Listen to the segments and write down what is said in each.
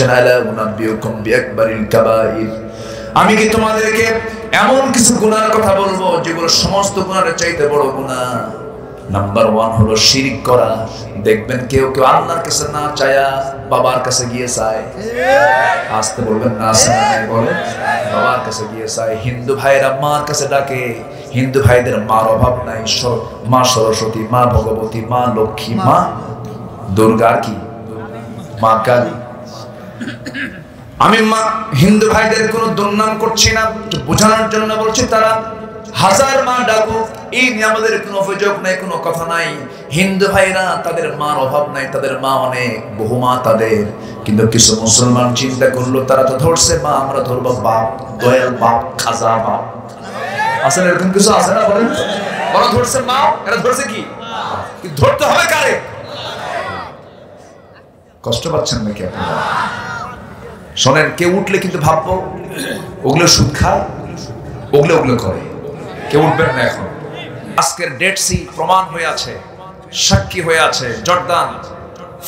বলছেন আলা উনাব্বিউকুম বিআকবারিল কাবাইর, আমি কি তোমাদেরকে এমন কিছু গুনাহের কথা বলবো যেগুলো সমস্ত গুনাহের চাইতে বড় গুনাহ। নাম্বার 1 হলো শিরক করা। দেখবেন কেউ কেউ আল্লাহর কাছে না চায়া বাবার কাছে গিয়ে চায়। আসতে বলবেন না, বলে বাবার কাছে গিয়ে চায়। হিন্দু ভাইরা মার কাছে ডাকে, হিন্দু ভাইদের মার অভাব নাই। মা সরস্বতী, মা ভগবতী, মা লক্ষ্মী, মা দুর্গা, কি মা কালী। আমি হিন্দু ভাইদের কোনো দুর্নাম করছি না, বোঝানোর জন্য বলছি তারা হাজার মা ডাকুক, এই নিয়ে আমাদের কোনো অভিযোগ নাই, কোনো কথা নাই। হিন্দু ভাইরা তাদের মার অভাব নাই, তাদের মা অনেক, বহু মা তাদের। কিন্তু কিছু মুসলমান চিন্তা করলো তারা তো ধরছে মা, আমরা ধরবো বাপ, দয়াল বাপ, খাজা বাপ। আসলে এরকম কিছু আছে না? বলেন, ওরা ধরছে মা, এরা ধরছে কি? ধরতে হবে কারে? কষ্ট পাচ্ছেন নাকি আপনারা? শোনেন, কেউ উঠলে কিন্তু ভাববো ওগুলো সুদ খায়, ওগুলো করে। কেউ উঠবেন না এখন। আজকের ডেড সি প্রমাণ হয়ে আছে, সাক্ষী হয়ে আছে। জর্দান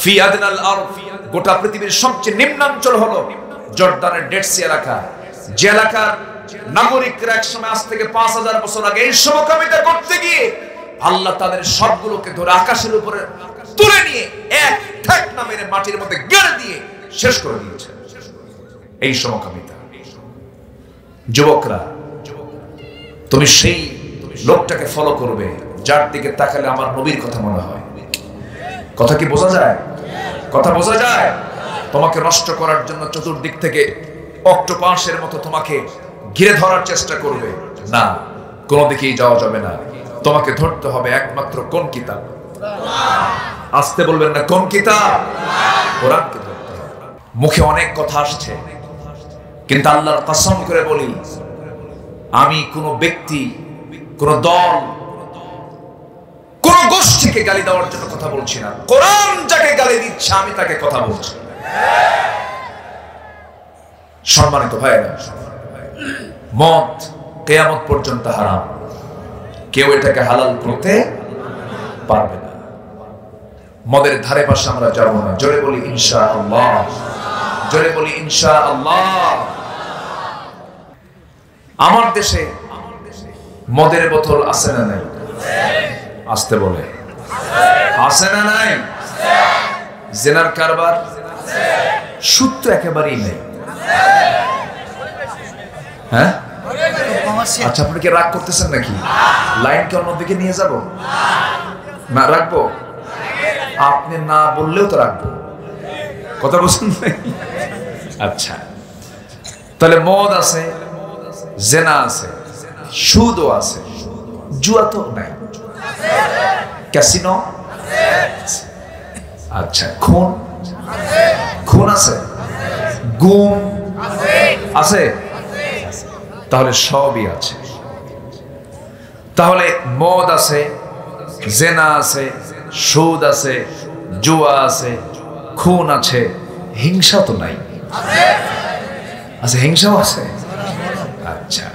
ফি আদনাল আরব, গোটা পৃথিবীর সবচেয়ে নিম্নাঞ্চল হলো জর্দানের ডেড সি এলাকা। যে এলাকার নাগরিকরা একসময় আজ থেকে 5000 বছর আগে এই সমকামিতা করতে গিয়ে আল্লাহ তাদের সবগুলোকে ধরে আকাশের উপরে তুলে নিয়ে এক ঠেকনা মেরে মাটির মধ্যে গেড়ে দিয়ে শেষ করে দিয়েছে এই সমকামিতা। যুবকরা, তুমি সেই লোকটাকে ফলো করবে যার দিকে তাকালে আমার নবীর কথা মনে হয়। কথা কি বোঝা যায়? কথা বোঝা যায়? তোমাকে নষ্ট করার জন্য চতুর্দিক থেকে অক্টোপাসের মতো তোমাকে ঘিরে ধরার চেষ্টা করবে। না, কোনো দিকেই যাওয়া যাবে না। তোমাকে ধরতে হবে একমাত্র কোন কিতাব? আসতে বলবেন না, কোন কিতাব? কোরআনকে ধরতে হবে। মুখে অনেক কথা আসছে, কিন্তু আল্লাহর কসম করে বলি, আমি কোন ব্যক্তি, কোন দল, কোন গোষ্ঠীকে গালি দেওয়ার জন্য কথা বলছি না। কোরআন যাকে গালি দিচ্ছে আমি তাকে কথা বলছি। সম্মানিত ভাইরা, মদ কিয়ামত পর্যন্ত হারাম, কেউ এটাকে হালাল করতে পারবে না। মদের ধারে পাশে আমরা যাব না। জোরে বলি ইনশাআল্লাহ, জোরে বলি ইনশাআল্লাহ। আমার দেশে মদের বোতল আছে না নাই? আসতে বলে আছে না নাই? জেনার কারবার, সুদ তো একেবারেই নেই। হ্যাঁ, আচ্ছা, আপনি কি রাগ করতেছেন নাকি? লাইনকে অন্যদিকে নিয়ে যাব না? রাখবো? আপনি না বললেও তো রাখবো। কথা বলছেন? আচ্ছা, তাহলে মদ আছে, জেনা আছে, সুদও আছে, জুয়া তো নাই, ক্যাসিনো, আচ্ছা, খুন আছে, গুম আছে, তাহলে সবই আছে। তাহলে মদ আছে, জেনা আছে, সুদ আছে, জুয়া আছে, খুন আছে, হিংসা তো নাই? আচ্ছা, হিংসাও আছে। আচ্ছা,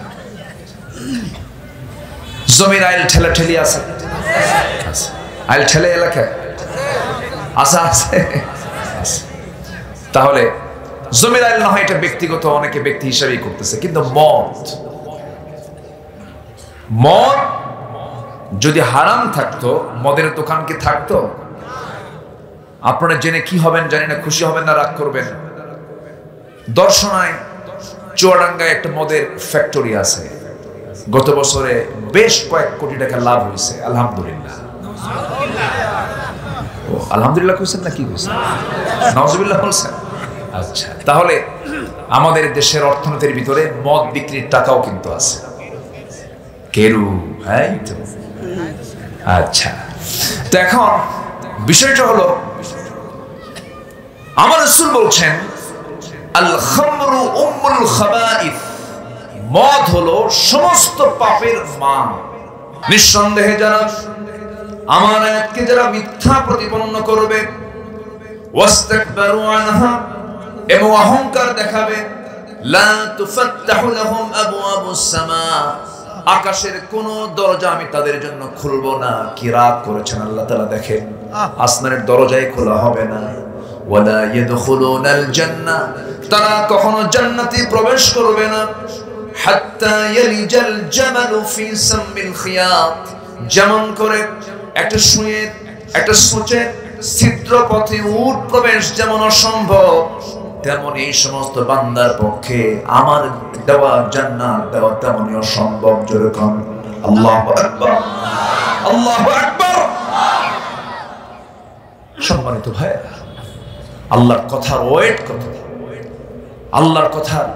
জমির আইল ঠেলাঠেলি আছে, আইল ঠেলে এলাকায় আছে। তাহলে জমির আইল না হয় এটা ব্যক্তিগত, অনেকে ব্যক্তি হিসাবেই করতেছে, কিন্তু মদ যদি হারাম থাকতো, মদের দোকান কি থাকতো? আপনারা জেনে কি হবেন জানি না, খুশি হবেন না রাগ করবেন। দর্শনায় চুয়াডাঙ্গায় একটা মদের ফ্যাক্টরি আছে। গত বছরে বেশ কয়েক কোটি টাকা লাভ হয়েছে। আলহামদুলিল্লাহ। আলহামদুলিল্লাহ কইছেন না কি কইছেন? নাউজুবিল্লাহ বলছেন? আচ্ছা, তাহলে আমাদের দেশের অর্থনীতির ভিতরে মদ বিক্রির টাকাও কিন্তু আছে। কেরু, হ্যাঁ তো। আচ্ছা, তো এখন বিষয়টা হলো, আমার রাসূল বলছেন আল খামরু উম্মুল খাবাইস, মদ হলো সমস্ত পাপের মা। নিঃসন্দেহে যারা আমার আয়াতকে যারা মিথ্যা প্রতিপন্ন করবে, ওয়াস্তাকবারু আনহা, এবং অহংকার দেখাবে, লা তুফাত্তাহু লাহুম আবওয়াবুস সামা, আকাশের কোন দরজা আমি তাদের জন্য খুলবো না। কি রাগ করেছেন আল্লাহ তাআলা, দেখেন আসমানের দরজাই খোলা হবে না। ওয়ালা ইয়াদখুলুনাল জান্নাহ, তারা কখনো জান্নাতে প্রবেশ করবে না, হাত্তা ইয়ালিজাল জামালু ফি সামিল খিয়াত, যেমন করে একটা সুঁয়ের একটা সূচের ছিদ্র পথে উট প্রবেশ যেমন অসম্ভব, তেমন এই সমস্ত বান্দার পক্ষে আমার দেওয়া জান্নাত দেওয়া তেমনই অসম্ভব। যেরকম আল্লাহু আকবার, আল্লাহু আকবার। সম্মানিত ভাইরা, আল্লাহর কথার ওয়েট কত, আল্লাহর কথার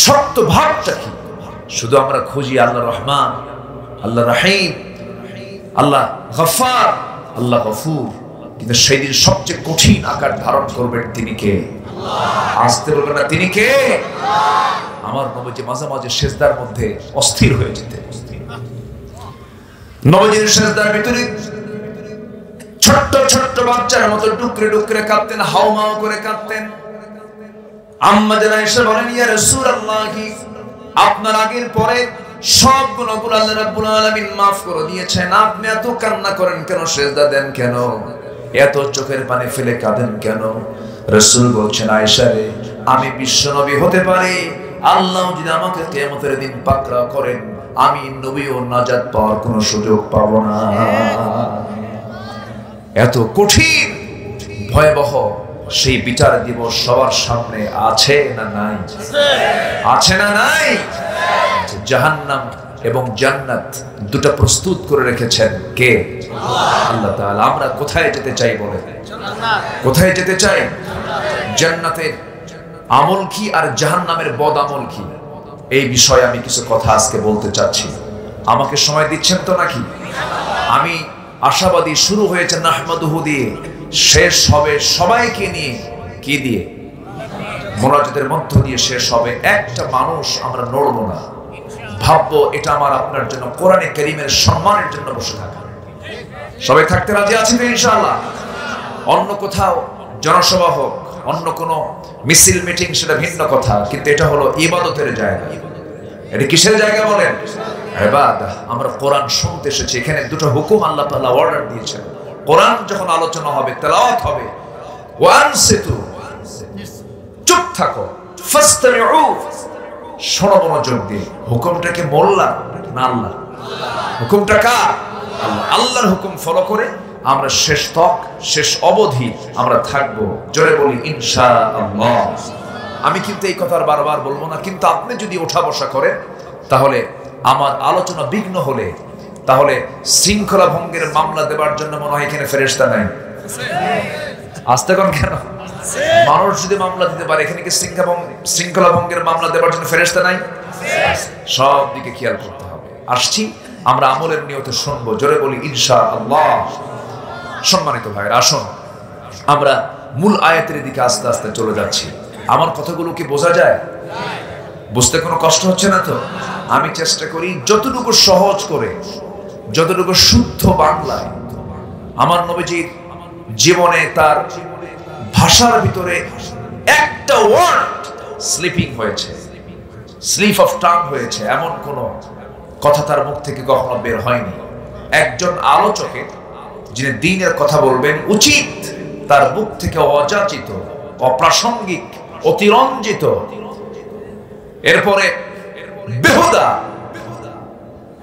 শক্ত ভাবটা কি। শুধু আমরা খুঁজি আল্লাহ রহমান, আল্লাহ রহিম, আল্লাহ গফফার, আল্লাহ গফুর, কিন্তু সেদিন সবচেয়ে কঠিন আকার ধারণ করবেন তিনি কে? আসতে বলবেন না তিনি কে? আমার নবীজি মাঝে মাঝে সেজদার মধ্যে অস্থির হয়ে যেতেন। নবীজির সেজদার ভিতরে ছোট্ট ছোট্ট বাচ্চার মতো ডুকরে ডুকরে কাঁদতেন, হাউমাউ করে কাঁদতেন। আম্মা জানা এসে বলেন, ইয়া রাসূলুল্লাহ, আপনার আগের পরে সব গুনাহগুলো আল্লাহ রাব্বুল আলামিন মাফ করে দিয়েছেন, আপনি এত কান্না করেন কেন, সেজদা দেন কেন, এত চোখের পানি ফেলে কাঁদেন কেন? রাসূল বলছেন, আয়েশা রে, আমি বিশ্বনবী হতে পারি, আল্লাহ যদি আমাকে কিয়ামতের দিন পাকড়াও করেন, আমি নবী ও নাজাত পাওয়ার কোনো সুযোগ পাবো না। এত কঠিন ভয়াবহ সেই বিচার দিবস সবার সামনে আছে না নাই? আছে না নাই? জাহান্নাম এবং জান্নাত দুটো প্রস্তুত করে রেখেছেন কে? আল্লাহ তাআলা। আমরা কোথায় যেতে চাই বলেন? কোথায় যেতে চাই? জান্নাতের আমল কি আর জাহান্নামের বদ আমল কি, এই বিষয়ে আমি কিছু কথা আজকে বলতে চাচ্ছি। আমাকে সময় দিচ্ছেন তো নাকি? আমি আশাবাদী। শুরু হয়েছে নাহমাদুহু দিয়ে, শেষ হবে সবাইকে নিয়ে কি দিয়ে? মুনাজাতের মধ্য দিয়ে শেষ হবে। একটা মানুষ আমরা নড়বো না, ভাববো এটা আমার আপনার জন্য কোরআনে কারীমের সম্মানের জন্য বসে থাকা। সবাই থাকতে রাজি আছি তো ইনশাআল্লাহ? অন্য কোথাও জনসভা হোক, অন্য কোনো মিছিল মিটিং, সেটা ভিন্ন কথা, কিন্তু এটা হলো ইবাদতের জায়গা। এটা কিসের জায়গা বলেন? ইবাদত। আমরা কোরআন শুনতে এসেছি, এখানে দুটো হুকুম আল্লাহ তাআলা অর্ডার দিয়েছেন। কোরআন যখন আলোচনা হবে, তেলাওয়াত হবে, ওয়ানসিতু, চুপ থাকো, ফাসতামিউ, শোনো মনোযোগ দিয়ে। হুকুমটাকে মোল্লা না আল্লাহ? হুকুমটা কার? আল্লাহ। আল্লাহর হুকুম ফলো করে আমরা শেষ তক, শেষ অবধি আমরা থাকবো। জোরে বলি ইনশাআল্লাহ। আমি কিন্তু এই কথা বারবার বলবো না, কিন্তু আপনি যদি ওঠা বসা করেন, তাহলে আমার আলোচনা বিঘ্ন হলে, তাহলে শৃঙ্খলা ভঙ্গের মামলা দেবার জন্য মনে হয় এখানে ফেরেশতা নাই। আসতে কোন কেন? মানুষ যদি মামলা দিতে পারে, এখানে কি শৃঙ্খলা ভঙ্গের মামলা দেবার জন্য ফেরেশতা নাই? সব দিকে খেয়াল করতে হবে। আসছি, আমরা আমলের নিয়তে শুনবো। জোরে বলি ইনশাআল্লাহ। সম্মানিত ভাইরা, আসুন আমরা মূল আয়াতের দিকে আস্তে আস্তে চলে যাচ্ছি। আমার কথাগুলো কি বোঝা যায়? বুঝতে কোনো কষ্ট হচ্ছে না তো? আমি চেষ্টা করি যতটুকু সহজ করে, যতটুকু শুদ্ধ বাংলায়। আমার নবীজির জীবনে তার ভাষার ভিতরে একটা ওয়ার্ড স্লিপিং হয়েছে, স্লিপ অফ টাং হয়েছে, এমন কোন কথা তার মুখ থেকে কখনো বের হয়নি। একজন আলোচকের, যিনি দ্বীনের কথা বলবেন, উচিত তার মুখ থেকে অযাচিত, অপ্রাসঙ্গিক, অতিরঞ্জিত, এরপরে বেহুদা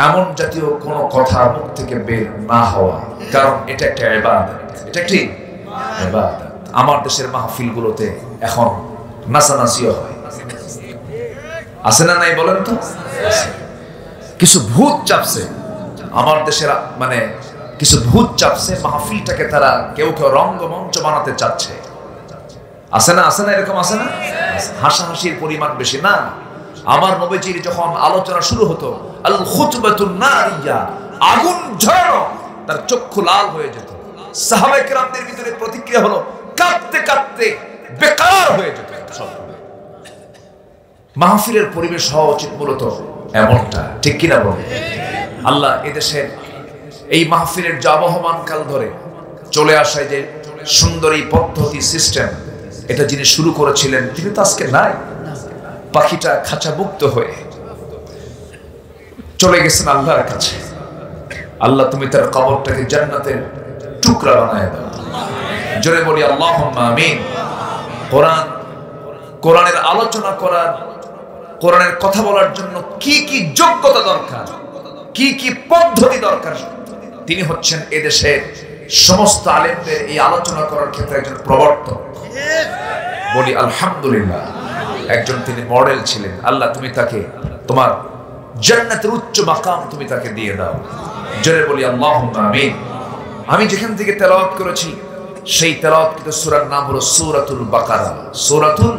এমন জাতীয় কোনো কথা মুখ থেকে বের না হওয়া, কারণ এটা একটা ইবাদত। এটা কি ইবাদত? আমার দেশের মাহফিলগুলোতে এখন নাচানাচিও হয়, আছে না নাই বলেন তো? কিছু ভূত চাপছে আমার দেশের, মানে কিছু ভূত চাপছে মাহফিলটাকে, তারা কেউ কেউ রঙ্গমঞ্চ বানাতে চাচ্ছে। আছে না? আছে না? এরকম আছে না? হাসাহাসির পরিমাণ বেশি না? আমার নবীজির যখন আলোচনা শুরু হতো, আল খুতবাতুন নারিয়া, আগুন ঝরানো, তার চক্ষু লাল হয়ে যেত। সাহাবায়ে কেরামদের ভিতরে প্রতিক্রিয়া হলো, কাঁদতে কাঁদতে বেকার হয়ে যেত। মাহফিলের পরিবেশ হওয়া উচিত মূলত এমনটা, ঠিক কিনা বলে? আল্লাহ এদেশের এই মাহফিলের যে আবহমান কাল ধরে চলে আসায় যে সুন্দর এই পদ্ধতি সিস্টেম, এটা যিনি শুরু করেছিলেন তিনি তো আজকে নাই। পাখিটা খাঁচা মুক্ত হয়ে চলে গেছেন আল্লাহর কাছে। আল্লাহ তুমি তার কবরটাকে জান্নাতের টুকরা বানায় দাও। জোরে বলি আল্লাহুম্মা আমিন। কোরআনের আলোচনা করার, কোরআনের কথা বলার জন্য কি কি যোগ্যতা দরকার, কি কি পদ্ধতি দরকার, তিনি হচ্ছেন এদেশের সমস্ত আলেমদের এই আলোচনা করার ক্ষেত্রে একজন প্রবর্তক। বলি আলহামদুলিল্লাহ। একজন তিনি মডেল ছিলেন। আল্লাহ তুমি তাকে তোমার জান্নাতের উচ্চ মাকাম তুমি তাকে দিয়ে দাও। জোরে বলি আল্লাহুম্মা আমিন। আমি যেখান থেকে তেলাওয়াত করেছি সেই তেলাওয়াতকৃত সূরার নাম হলো সূরাতুল বাকারা। সূরাতুল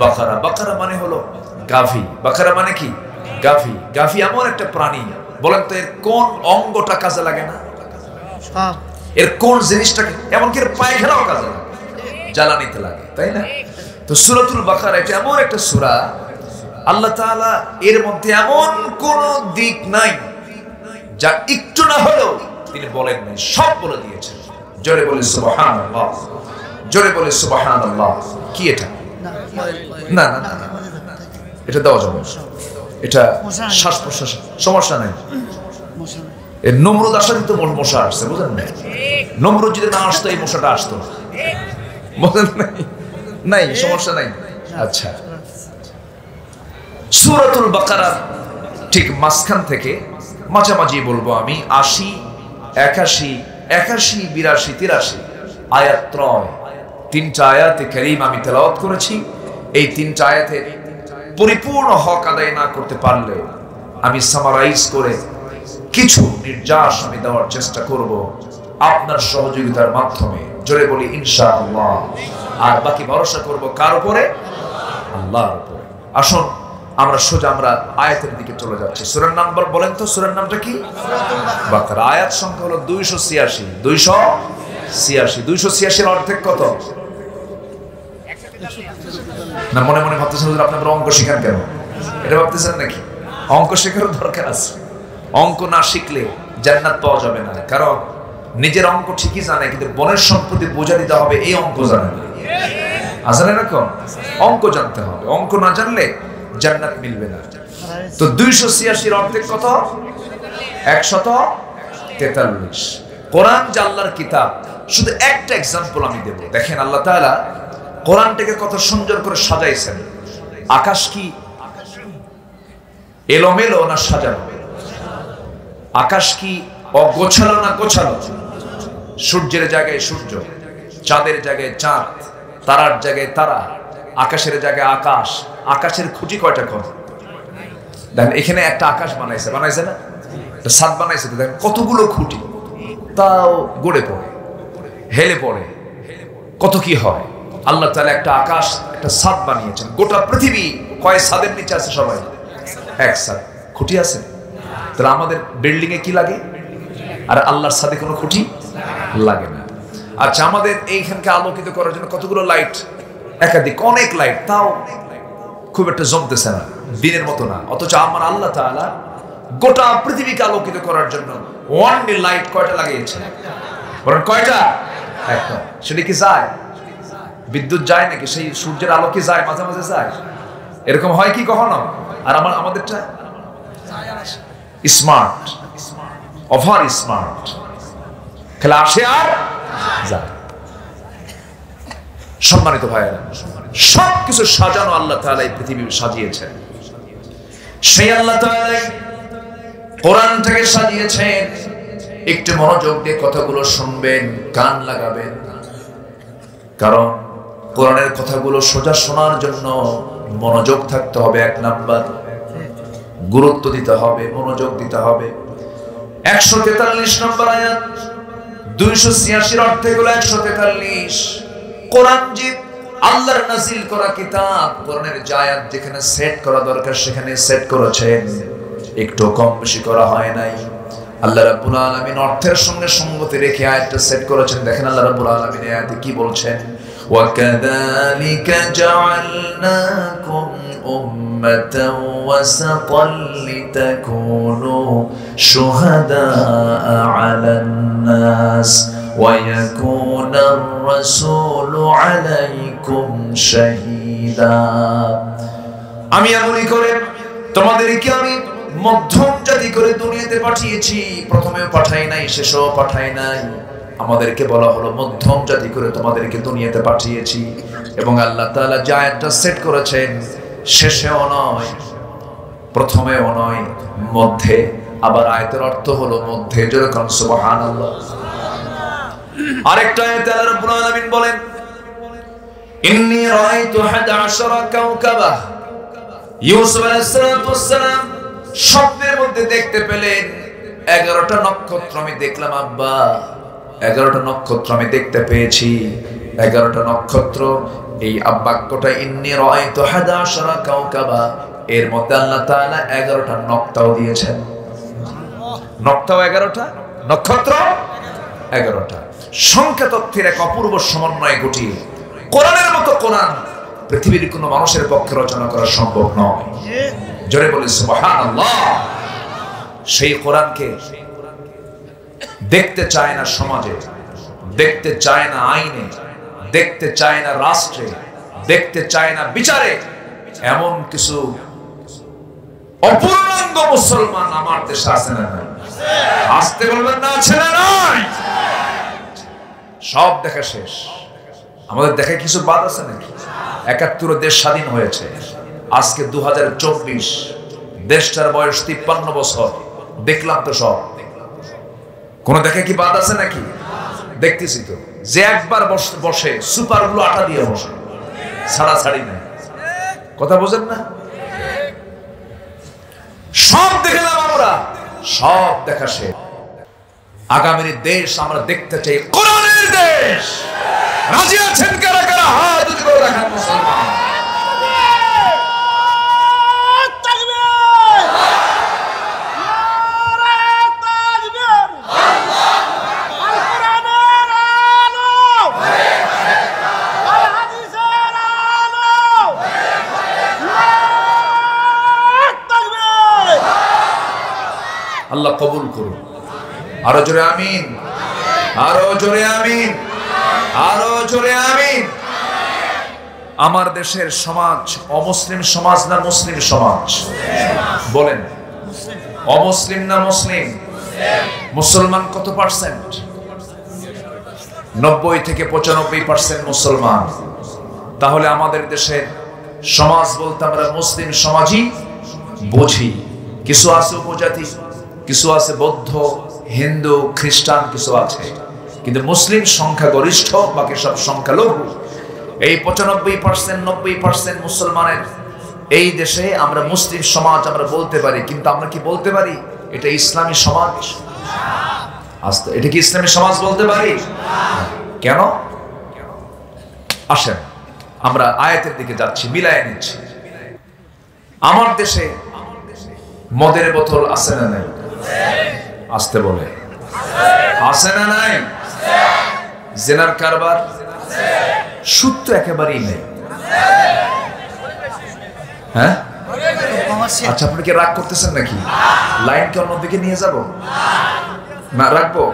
বাকারা। বাকারা মানে হলো গাভী। বাকারা মানে কি? গাভী। গাভী এমন একটা প্রাণী, বলেন তো এর কোন অঙ্গটা কাজে লাগে না? এর কোন জিনিসটাকে, এমনকি এর পায়খানাও কাজে লাগে, জ্বালানিতে লাগে, তাই না? তো সূরাতুল বাকারা এটা এমন একটা সূরা, আল্লাহ তাআলা এর মধ্যে এমন কোন দিক নাই যা একটু না হলেও তিনি বলেন নাই, সব বলে দিয়েছেন। জোরে বলে সুবহানাল্লাহ, জোরে বলে সুবহানাল্লাহ। কি এটা? না না না, এটা দেওয়া যাবে, এটা শ্বাস প্রশ্বাস সমস্যা নাই। এর নমরুদ আসার তো মশা আসছে, বুঝলেন না? নমরুদ যদি না আসতো এই মশাটা আসতো, বুঝলেন নাই? সমস্যা নাই। আচ্ছা, সূরাতুল বাকারার ঠিক মাঝখান থেকে মাঝামাঝি বলবো আমি ৮০, ৮১, ৮১, ৮২, ৮৩ আয়াত ত্রয়, ৩টা আয়াতে কারীম আমি তেলাওয়াত করেছি। এই ৩টা আয়াতের পরিপূর্ণ হক আদায় না করতে পারলে আমি সামারাইজ করে কিছু নির্যাস আমি দেওয়ার চেষ্টা করব আপনার সহযোগিতার মাধ্যমে। জোরে বলি ইনশাআল্লাহ। আর বাকি ভরসা করব কার উপরে? আল্লাহর উপরে। আসুন আমরা সোজা আমরা আয়াতের দিকে চলে যাচ্ছি। সূরার নাম বলেন তো, সূরার নামটা কি? বাকারা। আয়াত সংখ্যা হলো 286। 286। 286 অর্ধেক কত? না মনে মনে ভাবতেছেন আপনারা অঙ্ক শিখান কেন? এটা ভাবতেছেন নাকি? অঙ্ক শেখার দরকার আছে। অঙ্ক না শিখলে জান্নাত পাওয়া যাবে না। কারণ নিজের অঙ্ক ঠিকই জানে, কিন্তু বনের সম্পত্তি বোঝা দিতে হবে এই অঙ্ক জানে না। আসলে এরকম অঙ্ক জানতে হবে। অঙ্ক না জানলে জান্নাত মিলবে না। তো 286 অর্ধেক কত? 143। কোরআন যে আল্লাহর কিতাব, শুধু একটা এক্সাম্পল আমি দেব। দেখেন আল্লাহ তাআলা কোরআনটাকে কত সুন্দর করে সাজাইছেন। আকাশ কি এলোমেলো না সাজানো? আকাশ কি অগোছালো না গোছালো? সূর্যের জায়গায় সূর্য, চাঁদের জায়গায় চাঁদ, তারার জায়গায় তারা, আকাশের জায়গায় আকাশ। আকাশের খুঁটি কয়টা কর? দেখেন এখানে একটা আকাশ বানাইছে না? ছাদ বানাইছে, দেখেন কতগুলো খুঁটি, তাও গড়ে পড়ে, হেলে পড়ে, কত কি হয়। আল্লাহ তাআলা একটা আকাশ, একটা ছাদ বানিয়েছেন। গোটা পৃথিবী কয় ছাদের নিচে আছে? সবাই এক ছাদ। খুঁটি আছে? তাহলে আমাদের বিল্ডিং এ কি লাগে? আর আল্লাহর ছাদে কোনো খুঁটি লাগে না। আচ্ছা, আমাদের এইখানকে আলোকিত করার জন্য কতগুলো লাইট, একাধিক অনেক লাইট, তাও খুব একটা জমতেছে না, দিনের মতো না। অথচ আমার আল্লাহ তাআলা গোটা পৃথিবীকে আলোকিত করার জন্য ওয়ানলি লাইট কয়টা লাগিয়েছে? বলেন কয়টা? একটা। সেটা কি যায়? বিদ্যুৎ যায় নাকি? সেই সূর্যের আলো কি যায়? মাঝে মাঝে যায়। এরকম হয় কি কখনো? আর আমাদেরটা স্মার্ট, ওভার স্মার্ট, খেলা আসে আর যায়। সম্মানিত ভাইয়েরা, সবকিছু সাজানো আল্লাহ তাআলা এই পৃথিবী সাজিয়েছেন। সেই আল্লাহ তাআলা কোরআনটাকে সাজিয়েছেন। একটু মনোযোগ দিয়ে কথাগুলো শুনবেন, কান লাগাবেন। কারণ কোরআনের কথাগুলো সোজা শোনার জন্য মনোযোগ থাকতে হবে। 1 নাম্বার, গুরুত্ব দিতে হবে, মনোযোগ দিতে হবে। 143 নম্বর আয়াত, 286 অর্থে গুলো 143। কোরআন যে আল্লাহর নাজিল করা কিতাব, কোরআনের যে আয়াত যেখানে সেট করা দরকার সেখানে সেট করেছেন, একটু কম বেশি করা হয় নাই। আল্লাহ রাব্বুল আলামিন অর্থের সঙ্গে সঙ্গতি রেখে আয়াতটা সেট করেছেন। দেখেন আল্লাহ রাব্বুল আলামিন এই আয়াতে কি বলছেন? وَكَذَلِكَ جَعَلْنَاكُمْ أُمَّةً وَسَطًا لِتَكُونُوا شُهَدَاءَ عَلَى النَّاسِ وَيَكُونَ الرَّسُولُ عَلَيْكُمْ شَهِيدًا। আমি এমনই করে তোমাদেরকে আমি মধ্যম জাতি করে দুনিয়াতে পাঠিয়েছি। প্রথমেও পাঠাই নাই, শেষেও পাঠাই নাই। আমাদেরকে বলা হলো মধ্যম জাতি করে তোমাদেরকে দুনিয়াতে পাঠিয়েছি, এবং আল্লাহ তাআলা যে আয়াতটা সেট করেছেন শেষেও নয় প্রথমেও নয়, মধ্যে। আবার আয়াতের অর্থ হলো মধ্যে, যেরকম সুবহানাল্লাহ। আরেকটা আয়াতে আল্লাহ রাব্বুল আলামিন বলেন ইন্নী রাআইতু 11 কাওকাবা। ইউসুফ আলাইহিস সালাম স্বপ্নের মধ্যে দেখতে পেলেন 11টা নক্ষত্র আমি দেখলাম আব্বা, 11টা নক্ষত্র আমি দেখতে পেয়েছি। 11টা নক্ষত্র, এই বাক্যটা ইন্নী রাআইতু 11 কাওকাবা, এর মধ্যে আল্লাহ তাআলা 11টা নক্তাও দিয়েছেন। নক্তাও 11টা, নক্ষত্র 11টা। সংখ্যা তথ্যের এক অপূর্ব সমন্বয় ঘটিয়ে কোরআনের মতো কোরআন পৃথিবীর কোনো মানুষের পক্ষে রচনা করা সম্ভব নয়। জোরে বলি সুবহানাল্লাহ। সেই কোরআনকে দেখতে চায় না সমাজে, দেখতে চায় না আইনে, দেখতে চায় না রাষ্ট্রে, দেখতে চায় না বিচারে। এমন কিছু অপূর্ণাঙ্গ মুসলমান আমার দেশে আছে না নাই? আসতে বলবেন না, আছে না নাই? সব দেখা শেষ। আমাদের দেখে কিছু বাদ আছে নাকি? ৭১ দেশ স্বাধীন হয়েছে, আজকে 2024, দেশটার বয়স 53 বছর। দেখলাম তো সব, কোন দেখে কি বাদ আছে নাকি? দেখতেছি তো, যে একবার বসে সুপার গুলো আটা দিয়ে বসে, ছাড়াছাড়ি নাই। কথা বোঝেন না? সব দেখলাম আমরা, সব দেখা শেষ। আগামীর দেশ আমরা দেখতে চাই কোরআনের দেশ। রাজি আছেন কারা কারা? হাত উঁচু করে রাখেন মুসলমান। আল্লাহ কবুল করুন। আরো জোরে আমিন, আরো জোরে আমিন, আরো জোরে আমিন। আমার দেশের সমাজ অমুসলিম সমাজ না মুসলিম সমাজ? বলেন, অমুসলিম না মুসলিম? মুসলমান কত পার্সেন্ট? 90 থেকে 95% মুসলমান। তাহলে আমাদের দেশের সমাজ বলতে আমরা মুসলিম সমাজই বুঝি। কিছু আছে উপজাতি, কিছু আছে বৌদ্ধ, হিন্দু, খ্রিস্টান, কিছু আছে, কিন্তু মুসলিম সংখ্যা গরিষ্ঠ, বাকি সব সংখ্যালঘু। এই 95%, 90% মুসলমানের এই দেশে আমরা মুসলিম সমাজ আমরা বলতে পারি, কিন্তু আমরা কি বলতে পারি এটা ইসলামী সমাজ? আস্তে, এটা কি ইসলামী সমাজ বলতে পারি? কেন? আসেন আমরা আয়াতের দিকে যাচ্ছি, মিলায় নিচ্ছি। আমার দেশে মদের বোতল আছে না নাই? আসতে বলে, আছে না নাই? জেনার কারবার, সুদ তো একেবারেই নেই। হ্যাঁ, আচ্ছা, আপনি কি রাগ করতেছেন নাকি? লাইনকে অন্যদিকে নিয়ে যাব না? রাখবো?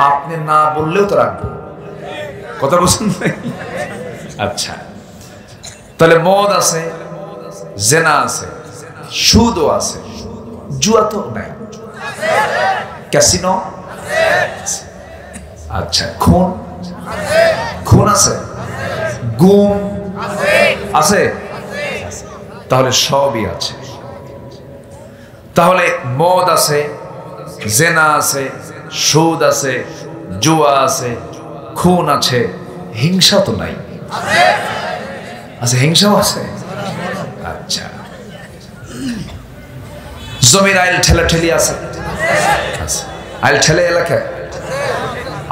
আপনি না বললেও তো রাখবো। কথা বলছেন নাকি? আচ্ছা, তাহলে মদ আছে, জেনা আছে, সুদও আছে, জুয়া তো নাই, ক্যাসিনো, আচ্ছা, খুন, খুন আছে, গুম আছে, তাহলে সবই আছে। তাহলে মদ আছে, জেনা আছে, সুদ আছে, জুয়া আছে, খুন আছে, হিংসা তো নাই? আচ্ছা, হিংসাও আছে। আচ্ছা, জমির আইল ঠেলাঠেলি আছে, আইল ঠেলে এলাকায়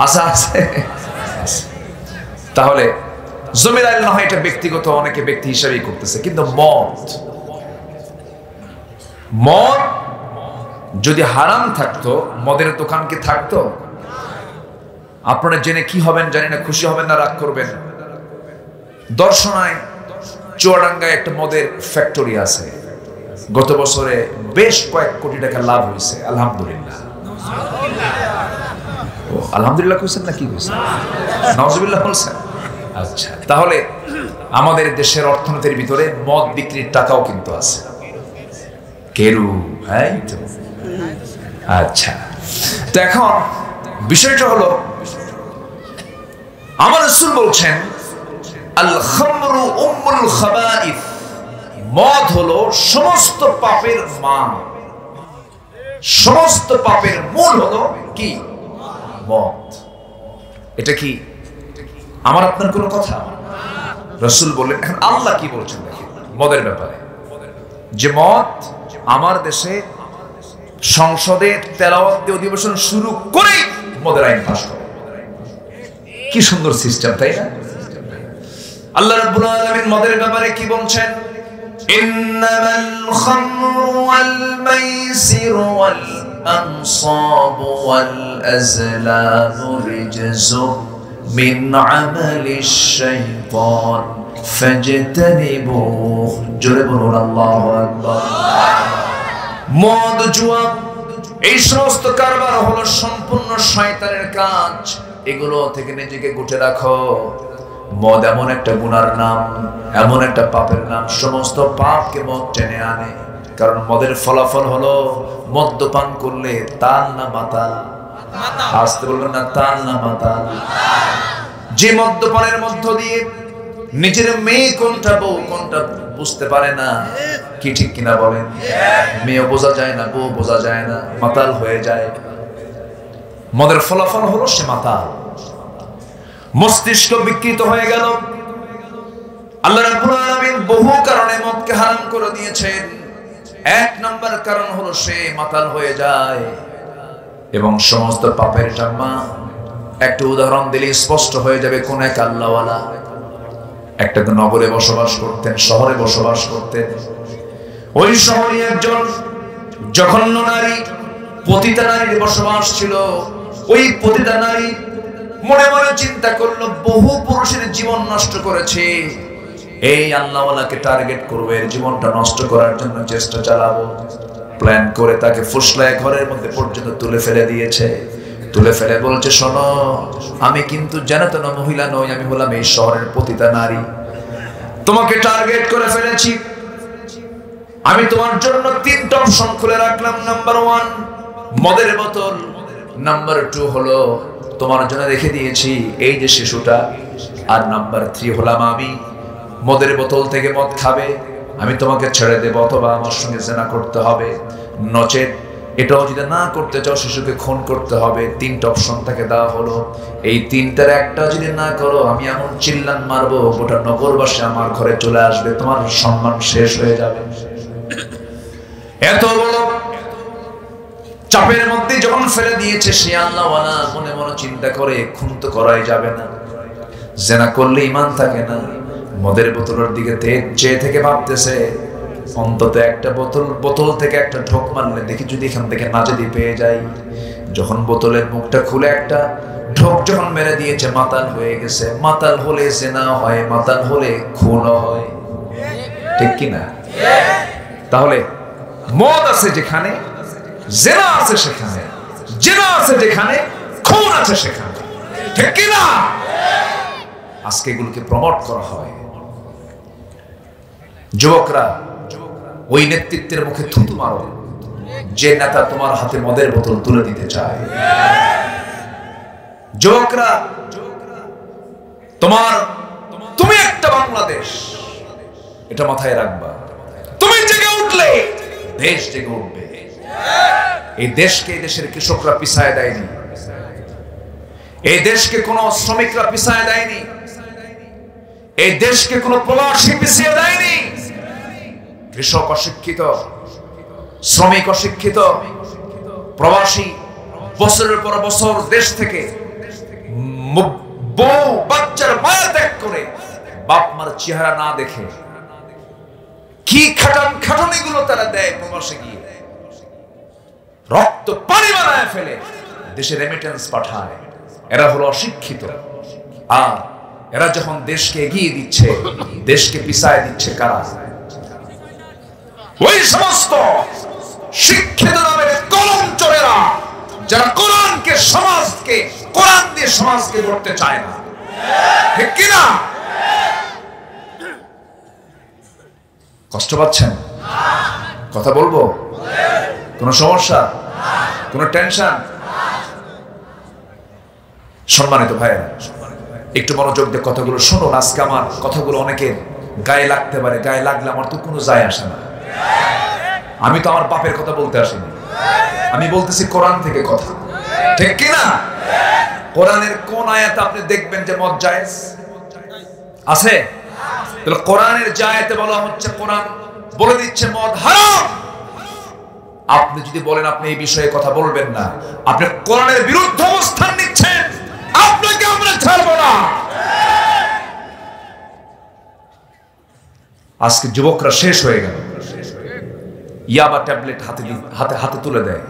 আছে, আছে। তাহলে জমির আইল না হয় এটা ব্যক্তিগত, অনেকে ব্যক্তি হিসাবেই করতেছে, কিন্তু মদ, মদ যদি হারাম থাকতো, মদের দোকান কি থাকতো? আপনারা জেনে কি হবেন জানি না, খুশি হবেন না রাগ করবেন, দর্শনায় চুয়াডাঙ্গায় একটা মদের ফ্যাক্টরি আছে। গত বছরে বেশ কয়েক কোটি টাকা লাভ হয়েছে, আলহামদুলিল্লাহ। আলহামদুলিল্লাহ কইছেন না কি কইছেন? নাউজুবিল্লাহ বলছেন? আচ্ছা, তাহলে আমাদের দেশের অর্থনীতির ভিতরে মদ বিক্রির টাকাও কিন্তু আছে। কেরু, হ্যাঁ তো। আচ্ছা, তো এখন বিষয়টা হলো আমার রাসূল বলছেন আল খামরু উম্মুল খাবাইস, মদ হলো সমস্ত পাপের মা, সমস্ত পাপের মূল হলো কি? মদ। এটা কি আমার আপনার কোনো কথা? রাসূল বললেন। এখন আল্লাহ কি বলছেন দেখেন মদের ব্যাপারে, যে মদ আমার দেশে সংসদে তেলাওয়াত অধিবেশন শুরু করেই মদের আইন পাস করে। কি সুন্দর সিস্টেম, তাই না? আল্লাহ রাব্বুল আলামিন মদের ব্যাপারে কি বলছেন? ইন্নামাল খামরু ওয়াল মাইসিরু ওয়াল আনসাবু ওয়াল আজলামু রিজসুম মিন আমালিশ শাইতান ফাজতানিবুহু। জোরে বলুন আল্লাহু আকবার। মদ, জুয়া, এই সমস্ত কারবার হলো সম্পূর্ণ শয়তানের কাজ। এগুলো থেকে নিজেকে গুটে রাখো। মদ এমন একটা গুনার নাম, এমন একটা পাপের নাম, সমস্ত পাপকে মদ টেনে আনে। কারণ মদের ফলাফল হলো মদ্যপান করলে তাল না মাতাল, আসতে বলবেন না, তাল না মাতাল। যে মদ্যপানের মধ্য দিয়ে নিজের মেয়ে কোনটা বউ কোনটা বুঝতে পারে না, কি ঠিক কিনা বলেন? মেয়ে বোঝা যায় না, বউ বোঝা যায় না, মাতাল হয়ে যায়। মদের ফলাফল হলো সে মাতাল, মস্তিষ্ক বিকৃত হয়ে গেল। আল্লাহ রাব্বুল আলামিন বহু কারণে মদকে হারাম করে দিয়েছেন। এক নম্বর কারণ হলো সে মাতাল হয়ে যায় এবং সমস্ত পাপের জাম্মা। একটা উদাহরণ দিলে স্পষ্ট হয়ে যাবে কোন এক আল্লাহওয়ালা। একটা নগরে বসবাস করতেন, শহরে বসবাস করতেন। ওই শহরে একজন জঘন্য নারী, পতিতা নারীর বসবাস ছিল। ওই পতিতা নারী মনে মনে চিন্তা করলো, বহু পুরুষের জীবন নষ্ট করেছে, এই আল্লাহওয়ালাকে টার্গেট করবো, এর জীবনটা নষ্ট করার জন্য চেষ্টা চালাবো। প্ল্যান করে তাকে ফুসলায় ঘরের মধ্যে পর্যন্ত তুলে ফেলে দিয়েছে। তুলে ফেলে বলছে, শোনো, আমি কিন্তু জানাতেন মহিলা নই, আমি হলাম এই শহরের পতিতা নারী। তোমাকে টার্গেট করে ফেলেছি। আমি তোমার জন্য তিনটা অপশন খুলে রাখলাম। নাম্বার 1 মদের বোতল, নাম্বার 2 হলো তোমার জন্য রেখে দিয়েছি এই যে শিশুটা, আর নাম্বার 3 হলাম আমি। মদের বোতল থেকে মদ খাবে, আমি তোমাকে ছেড়ে দেব, অথবা আমার সঙ্গে জেনা করতে হবে, নচেত এটাও যদি না করতে চাও শিশুকে খুন করতে হবে। তিনটা অপশন তাকে দেওয়া হলো। এই তিনটার একটা যদি না করো, আমি এমন চিল্লান মারবো গোটা নগরবাসী আমার ঘরে চলে আসবে, তোমার সম্মান শেষ হয়ে যাবে। এত বড় চাপের মধ্যে যখন ফেলে দিয়েছে, সে আল্লাহওয়ালা মনে মনে চিন্তা করে, খুন তো করাই যাবে না, জেনা করলে ঈমান থাকে না। মদের বোতলের দিকে চেয়ে থেকে ভাবতেছে, অন্তত একটা বোতল থেকে একটা ঢোক মারলে দেখি যদি এখান থেকে নাজেদি পেয়ে যাই। যখন বোতলের মুখটা খুলে একটা ঢোক যখন মেরে দিয়েছে, মাতাল হয়ে গেছে। মাতাল হলে জেনা হয়, মাতাল হলে খুনও হয়, ঠিক কিনা? তাহলে মদ আছে যেখানে, জেনা আছে সেখানে, জেনা আছে যেখানে, খুন আছে সেখানে, ঠিক কিনা? আজকে এগুলোকে প্রমোট করা হয়। যুবকরা, ওই নেতৃত্বের মুখে থুতু মারো যে নেতা তোমার হাতে মদের বোতল তুলে দিতে চায়। যুবকরা, তুমি একটা বাংলাদেশ, এটা মাথায় রাখবা। তুমি জেগে উঠলে দেশ জেগে উঠবে। এই দেশকে, এই দেশের কৃষকরা পিছায় দেয়নি, এই দেশকে কোন শ্রমিকরা পিছায় দেয়নি, এই দেশকে কোন প্রবাসী পিছিয়ে দেয়নি। কৃষক অশিক্ষিত, শ্রমিক অশিক্ষিত, প্রবাসী বছরের পর বছর দেশ থেকে বউ বাচ্চার মায়া ত্যাগ করে বাপ মার চেহারা না দেখে কি খাটানিগুলো তারা দেয়, প্রবাসে গিয়ে রক্ত পানি বানায় ফেলে দেশে রেমিটেন্স পাঠায়। এরা হলো অশিক্ষিত। আর এরা যখন দেশকে এগিয়ে দিচ্ছে, দেশকে পিছায় দিচ্ছে কারা? ওই সমস্ত শিক্ষিত নামের কলম চোরেরা, যারা কোরআনকে, সমাজকে, কোরআন দিয়ে সমাজকে গড়তে চায় না, ঠিক কিনা? কষ্ট পাচ্ছেন? কথা বলবো? কোন সমস্যা, কোন টেনশন? সম্মানিত ভাইয়েরা, একটু মনোযোগ দিয়ে কথাগুলো শুনুন। আজকে আমার কথাগুলো অনেকের গায়ে লাগতে পারে, গায়ে লাগলে আমার তো কোনো যায় আসে না। আমি তো আমার বাপের কথা বলতে আসিনি, আমি বলতেছি কোরআন থেকে কথা, ঠিক কিনা? কোরআনের কোন আয়াতে আপনি দেখবেন যে মদ জায়েজ আছে? তাহলে কোরআনের যে আয়াতে বলা হচ্ছে, কোরআন বলে দিচ্ছে মদ হারাম। আপনি যদি বলেন আপনি এই বিষয়ে কথা বলবেন না, আপনি কোরআনের বিরুদ্ধে অবস্থান নিচ্ছেন, আপনাকে আমরা ছাড়বো না। আজকে যুবকরা শেষ হয়ে গেল, ইয়াবা ট্যাবলেট হাতে হাতে তুলে দেয়,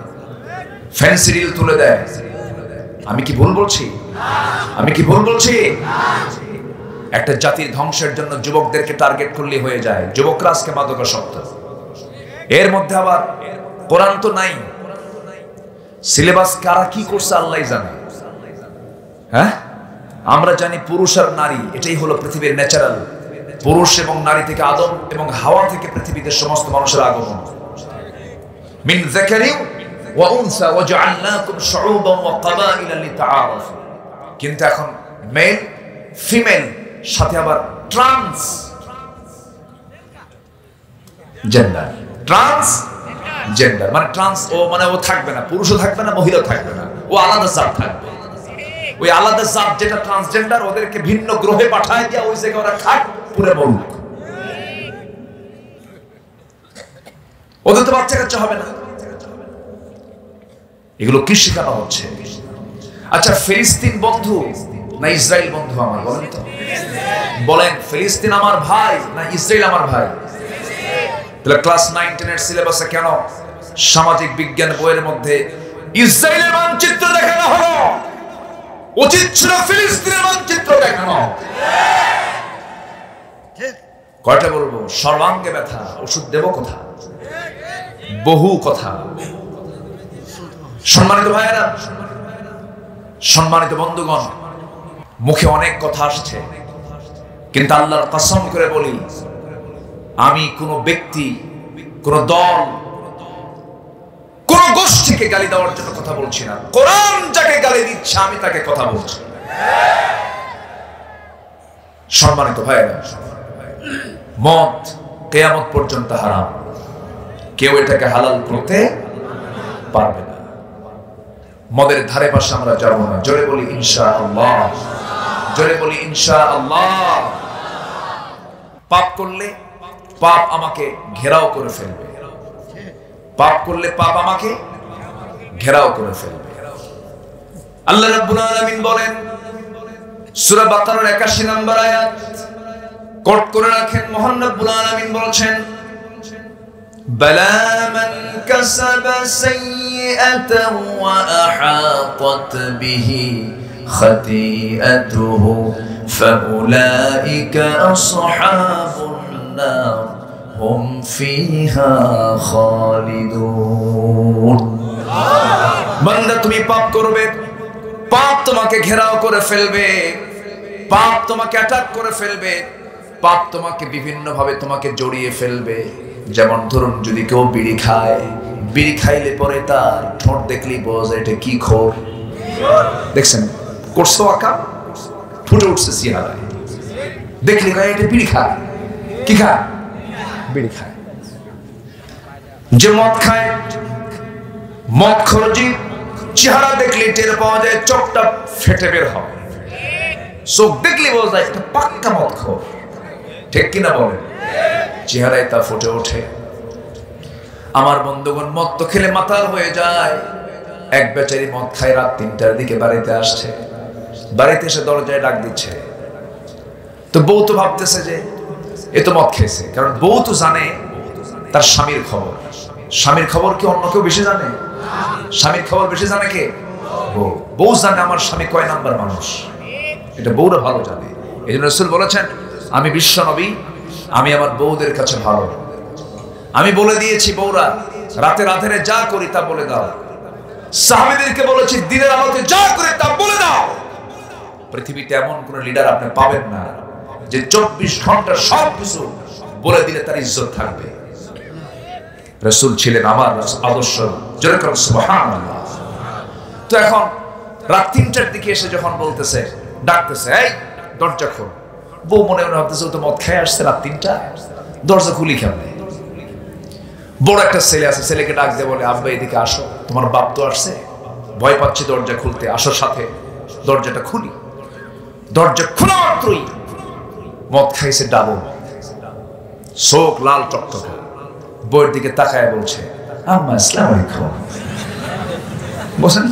ফেন্সিডিল তুলে দেয়। আমি কি ভুল বলছি? আমি কি ভুল বলছি? একটা জাতির ধ্বংসের জন্য যুবকদেরকে টার্গেট করলে হয়ে যায়। যুবকরা আজকে মাদকাসক্ত। এর মধ্যে আবার কোরআন তো নাই, সিলেবাস কারা কি করছে আল্লাহ জানে। হ্যাঁ, আমরা জানি পুরুষ আর নারী এটাই হলো পৃথিবীর ন্যাচারাল। পুরুষ এবং নারী থেকে আদম এবং হাওয়া থেকে পৃথিবীতে সমস্ত মানুষের আগমন। মিন যাকারিন ওয়া উনসা ওয়া জাআলনাকুম শুউবান ওয়া ক্বাবাইলা লিতাআরাফু। কিন্তু এখন মেল ফিমেল সাথে আবার ট্রান্স জেন্ডার, ট্রান্স জেন্ডার মানে ট্রান্স, ও মানে ও থাকবে না, পুরুষও থাকবে না, মহিলাও থাকবে না, ও আলাদা জাত থাকবে। ওই আলাদা জাত যেটা ট্রান্সজেন্ডার, ওদেরকে ভিন্ন গ্রহে পাঠায় দিয়া ওই জায়গায় ওরা খাক পুরে মরুক। ওদের তো বাচ্চা কাচ্চা হবে না। এগুলো কি শেখানো হচ্ছে? আচ্ছা, ফিলিস্তিন বন্ধু না ইসরায়েল বন্ধু আমার? বলেন তো, বলেন, ফিলিস্তিন আমার ভাই না ইসরায়েল আমার ভাই? তাহলে ক্লাস 9-10 এর সিলেবাসে কেন সামাজিক বিজ্ঞান বইয়ের মধ্যে ইসরায়েলের মানচিত্র দেখানো হলো? উচিত ছিল ফিলিস্তিনের মানচিত্র দেখানো। কয়টা বলবো? সর্বাঙ্গে ব্যথা, ওষুধ দেব কোথা? বহু কথা। সম্মানিত ভাইয়েরা, সম্মানিত বন্ধুগণ, মুখে অনেক কথা আসছে, কিন্তু আল্লাহর কসম করে বলি, আমি কোন ব্যক্তি, কোন দল, কোন গোষ্ঠীকে গালি দেওয়ার জন্য কথা বলছি না। কোরআন যাকে গালি দিচ্ছে আমি তাকে কথা বলছি। সম্মানিত ভাইয়েরা, মদ কিয়ামত পর্যন্ত হারাম, কেউ এটাকে হালাল করতে পারবে না। মদের ধারে পাশে আমরা যাব না। জোরে বলি ইনশাআল্লাহ, জোরে বলি ইনশাআল্লাহ। পাপ করলে পাপ আমাকে ঘেরাও করে ফেলবে, পাপ করলে পাপ আমাকে ঘেরাও করে ফেলবে। আল্লাহ রাব্বুল আলামিন বলেন সূরা বাকারার 81 নম্বর আয়াত, কোট করে রাখেন। মহান রাব্বুল আলামিন বলেছেন, বালা মান কাসাবা সাইয়্যাতান ওয়া আহাতাত বিহি খাতিআতুহু ফাউলাইকা আসহাবুন নার হুম ফিহা খালিদুন। বান্দা, তুমি পাপ করবে, পাপ তোমাকে ঘেরাও করে ফেলবে, পাপ তোমাকে অ্যাটাক করে ফেলবে, পাপ তোমাকে বিভিন্ন ভাবে তোমাকে জড়িয়ে ফেলবে। যেমন ধরুন, যদি কেউ বিড়ি খায়, বিড়ি খাইলে পরে তার ঠোঁট দেখলেই বোঝা যায় এটা কি খোর। দেখছেন, করছো আঁকা, ফুটে উঠছে চেহারায়, দেখলে গায়ে এটা বিড়ি খায়। কি খায়? বিড়ি খায়। যে মদ খায়, মদ খরজি চেহারা দেখলে টের পাওয়া যায়, চোখটা ফেটে বের হয়, চোখ দেখলে বোঝা যায় এটা পাক্কা মদ খোর। ঠিক কিনা বলেন? চেহারায় তা ফুটে ওঠে। আমার বন্ধুগণ, মদ তো খেলে মাতাল হয়ে যায়। এক বেচারি মদ খায়, রাত 3টার দিকে বাড়িতে আসছে, বাড়িতে এসে দরজায় ডাক দিচ্ছে। তো বউ তো ভাবতেছে যে এ তো মদ খেয়েছে, কারণ বউ তো জানে তার স্বামীর খবর। স্বামীর খবর কি অন্য কেউ বেশি জানে? স্বামীর খবর বেশি জানে কে? বউ। বউ জানে আমার স্বামী কয় নাম্বার মানুষ, এটা বউরা ভালো জানে। এই জন্য রাসূল বলেছেন, আমি বিশ্ব নবী, আমি আমার বউদের কাছে ভালো। আমি বলে দিয়েছি, বউরা রাতের আঁধারে যা করি তা বলে দাও। সাহাবীদেরকে বলেছি, দিনের আলোতে যা করে তা বলে দাও। পৃথিবীতে এমন কোন লিডার আপনি পাবেন না যে 24 ঘন্টা সব কিছু বলে দিলে তার ইজ্জত থাকবে। রাসূল ছিলেন আমার আদর্শ। জোরে করুন সুবহানাল্লাহ। তো এখন রাত 3টার দিকে এসে যখন বলতেছে, ডাকতেছে, এই দরজা খোল। বউ মনে মনে ভাবতেছে ও তো মদ খেয়ে আসছে রাত 3টা, দরজা খুলি কেমনে? বড় একটা ছেলে আছে, ছেলেকে ডাক দিয়ে বলে আব্বা এদিকে আসো, তোমার বাপ তো আসছে, ভয় পাচ্ছি দরজা খুলতে, আসো সাথে। দরজাটা খুলি, দরজা খোলা মাত্রই মদ খাইছে ডাবল, চোখ লাল টকটকা, বউয়ের দিকে তাকায় বলছে আম্মা আসসালামু আলাইকুম। বসেন।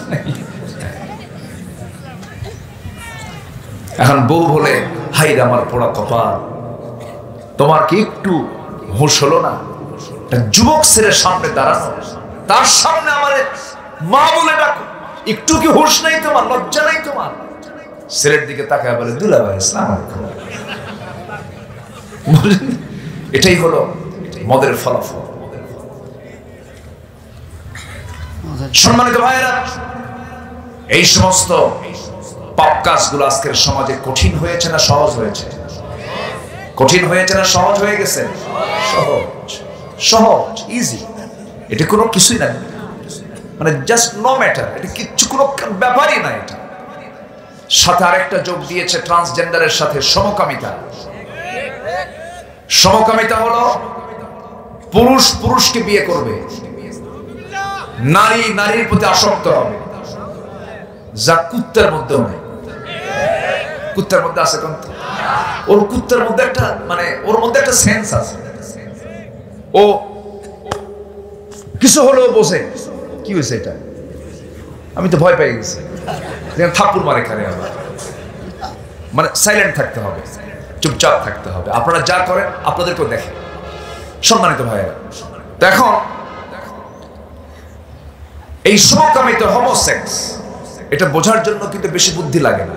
এখন বউ বলে হাই রে আমার পোড়া কপাল, তোমার কি একটু হুঁশ হলো না? যুবক ছেলের সামনে দাঁড়ানো, তার সামনে আমার মা বলে ডাকো, একটু কি হুঁশ নাই তোমার, লজ্জা নাই তোমার? ছেলের দিকে তাকায় বলে দুলাভাই আসসালামু আলাইকুম। এটাই হলো মদের ফলাফল। সম্মানিত ভাইয়েরা, এই সমস্ত পাপ কাজগুলো আজকের সমাজে কঠিন হয়েছে না সহজ হয়েছে? কঠিন হয়েছে না সহজ হয়ে গেছে? সহজ, সহজ, ইজি। এটা কোনো কিছুই না, মানে জাস্ট নো ম্যাটার, এটা কিচ্ছু কোনো ব্যাপারই না। এটা সাথে আরেকটা যোগ দিয়েছে ট্রান্সজেন্ডারের সাথে সমকামিতা। সমকামিতা হলো পুরুষ পুরুষকে বিয়ে করবে, নারী নারীর প্রতি আসক্ত হবে, যা কুত্তার মধ্যেও নেই। কুত্তার মধ্যে আছে কোন? ওর কুত্তার মধ্যে একটা, মানে ওর মধ্যে একটা সেন্স আছে, ও কিছু হলেও বোঝে কি হয়েছে, এটা আমি তো ভয় পেয়ে গেছি, থাপ্পড় মারে খারে আবার। মানে সাইলেন্ট থাকতে হবে, চুপচাপ থাকতে হবে। আপনারা যা করেন আপনাদেরকেও দেখেন। সম্মানিত ভাইয়েরা, দেখো এই সমকামিত হোমোসেক্স, এটা বোঝার জন্য কিন্তু বেশি বুদ্ধি লাগে না।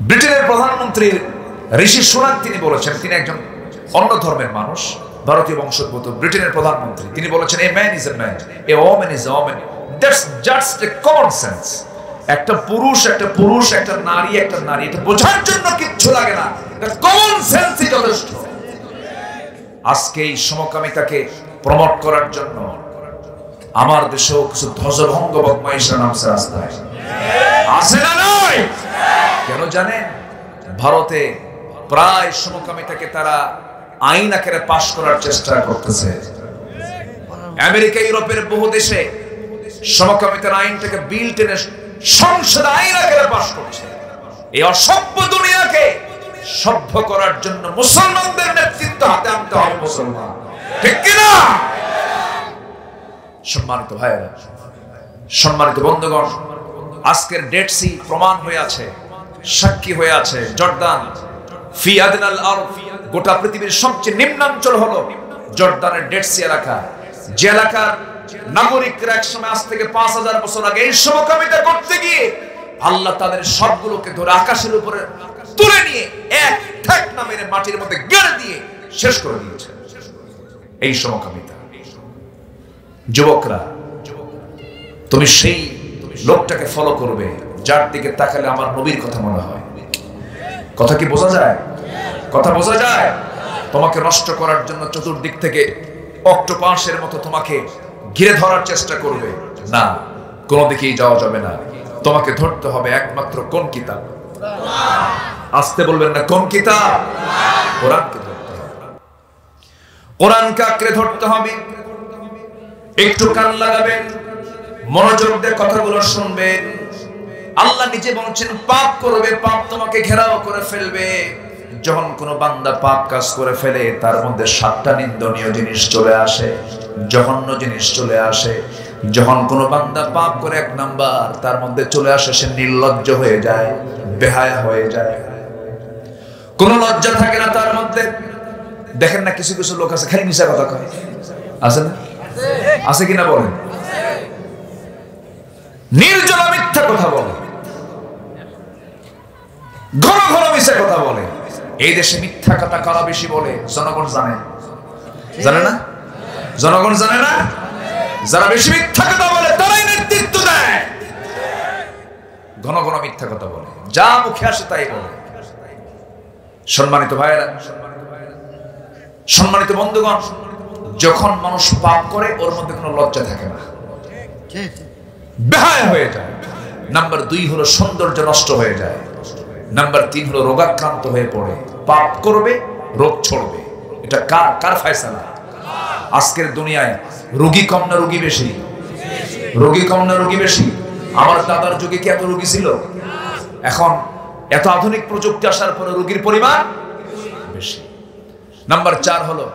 ব্রিটেনের প্রধানমন্ত্রী ঋষি সুনাক তিনি বলেছেন, তিনি একজন অন্য ধর্মের মানুষ, ভারতীয় বংশোদ্ভূত ব্রিটেনের প্রধানমন্ত্রী। তিনি বলেছেন a man is a man, a woman is a woman, that's just a common sense. একটা পুরুষ একটা পুরুষ, একটা নারী একটা নারী, এটা বোঝার জন্য কিচ্ছু লাগে না, কমন সেন্সই যথেষ্ট। আজকে এই সমকামিতাকে প্রমোট করার জন্য আমার দেশেও কিছু ধ্বজভঙ্গ বদমাইশরা নামছে রাস্তায়, আছে না নয়? কেন জানেন? ভারতে প্রায় সমকামিতাকে তারা আইন আকারে পাশ করার চেষ্টা করতেছে। আমেরিকা ইউরোপের বহু দেশে সমকামিতার আইনটাকে বিল টেনে সংসদ আইন আকারে পাশ করছে। এই অসভ্য দুনিয়াকে সভ্য করার জন্য মুসলমানদের নেতৃত্ব হাতে আনতে হবে। মুসলমান, ঠিক কিনা? সম্মানিত ভাইয়েরা, সম্মানিত বন্ধুগণ, আজকের ডেড সি প্রমাণ হয়ে আছে, সাক্ষী হয়ে আছে। জর্দান ফি আদনাল আরব, গোটা পৃথিবীর সবচেয়ে নিম্নাঞ্চল হলো জর্দানের ডেড সি এলাকা। যে এলাকার নাগরিকরা একসময় আজ থেকে 5000 বছর আগে এই সমকামিতা করতে গিয়ে আল্লাহ তাদের সবগুলোকে ধরে আকাশের উপরে তুলে নিয়ে এক ঠেক না মেরে মাটির মধ্যে গেড়ে দিয়ে শেষ করে দিয়েছে এই সমকামিতা। যুবকরা, তুমি সেই লোকটাকে ফলো করবে যার দিকে তাকালে আমার নবীর কথা মনে হয়। কথা কি বোঝা যায়? কথা বোঝা যায়? তোমাকে নষ্ট করার জন্য চতুর্দিক থেকে অক্টোপাসের মতো তোমাকে ঘিরে ধরার চেষ্টা করবে, না, কোনো দিকেই যাওয়া যাবে না। তোমাকে ধরতে হবে একমাত্র কোন কিতাব? আসতে বলবেন না, কোন কিতাব? কোরআনকে ধরতে হবে। কোরআনকে আঁকড়ে ধরতে হবে। একটু কান লাগাবেন, মনোযোগ দিয়ে কথাগুলো শুনবেন। আল্লাহ নিজে বলছেন পাপ করবে, পাপ তোমাকে ঘেরাও করে ফেলবে। যখন কোনো বান্দা পাপ কাজ করে ফেলে তার মধ্যে 7টা নিন্দনীয় জিনিস চলে আসে, জঘন্য জিনিস চলে আসে। যখন কোনো বান্দা পাপ করে 1 নাম্বার তার মধ্যে চলে আসে সে নির্লজ্জ হয়ে যায়, বেহায়া হয়ে যায়, কোনো লজ্জা থাকে না তার মধ্যে। দেখেন না কিছু কিছু লোক আছে খালি মিশা কথা কয়, আছে না? আছে কিনা বলেন? নির্জলা মিথ্যা কথা বলে, ঘন ঘন মিথ্যা কথা বলে। এই দেশে মিথ্যা কথা কারা বেশি বলে জনগণ জানে? জানে না? জনগণ জানে না? যারা বেশি মিথ্যা কথা বলে তারাই নেতৃত্ব দেয়। ঘন ঘন মিথ্যা কথা বলে, যা মুখে আসে তাই বলে। সম্মানিত ভাইয়েরা, সম্মানিত বন্ধুগণ, যখন মানুষ পাপ করে ওর মধ্যে কোনো লজ্জা থাকে না, বেহায়া হয়ে যায়। নাম্বার 2 হলো সৌন্দর্য নষ্ট হয়ে যায়। নাম্বার 3 হলো রোগাক্রান্ত হয়ে পড়ে, পাপ করবে, রোগ ছড়বে। এটা কার ফয়সালা? আজকের দুনিয়ায় রোগী কম না রোগী বেশি? রোগী কম না রোগী বেশি? আমার দাদার যুগে কি এত রোগী ছিল? এখন এত আধুনিক প্রযুক্তি আসার পরে রোগীর পরিমাণ বেশি। নাম্বার 4 হলো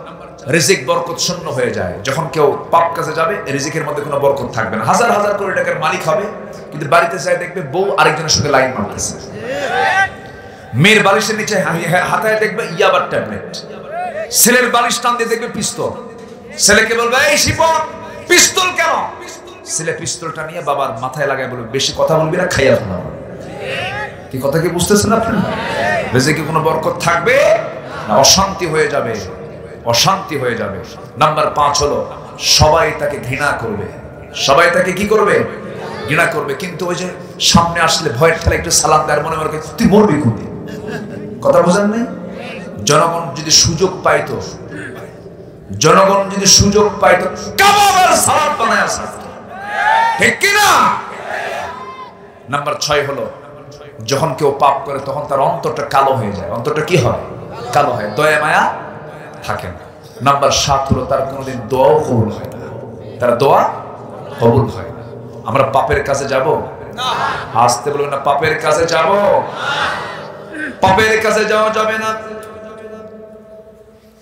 রিজিক বরকত শূন্য হয়ে যায়। যখন কেউ পাপ কাজে যাবে, রিজিকের মধ্যে কোনো বরকত থাকবে না। হাজার হাজার কোটি টাকার মালিক হবে, কিন্তু বাড়িতে যায় দেখবে বউ আরেকজনের সঙ্গে লাইন মারতেছে। মেয়ের বালিশের নিচে হাতায় দেখবে ইয়াবার ট্যাবলেট। ছেলের বালিশ টান দিয়ে দেখবে পিস্তল। ছেলেকে বলবে এই শিপন পিস্তল কেন? ছেলে পিস্তলটা নিয়ে বাবার মাথায় লাগায় বলবে বেশি কথা বলবি না, খাইয়া ফেলা। কি কথা কি বুঝতেছেন আপনি? রিজিকে কোনো বরকত থাকবে না, অশান্তি হয়ে যাবে, অশান্তি হয়ে যাবে। নাম্বার 5 হলো সবাই তাকে ঘৃণা করবে। সবাই তাকে কি করবে? ঘৃণা করবে। কিন্তু ওই যে সামনে আসলে ভয়ের ঠেলা একটু সালাম দেয়, মনে মনে তুই মরবি কোন? কথা বোঝেন নাই? জনগণ যদি সুযোগ পাইতো, জনগণ যদি সুযোগ পাইতো কাবাবের সালাত বানায় আসে, ঠিক কি না? নাম্বার 6 হলো যখন কেউ পাপ করে তখন তার অন্তরটা কালো হয়ে যায়। অন্তরটা কি হয়? কালো হয়, দয়া মায়া থাকে না। নাম্বার 7 হলো তার কোনোদিন দোয়াও কবুল হয় না। তার দোয়া কবুল হয় না। আমরা পাপের কাছে যাব না, আসতে বলবেন না, পাপের কাছে যাব না, পাপের কাছে যাওয়া যাবে না।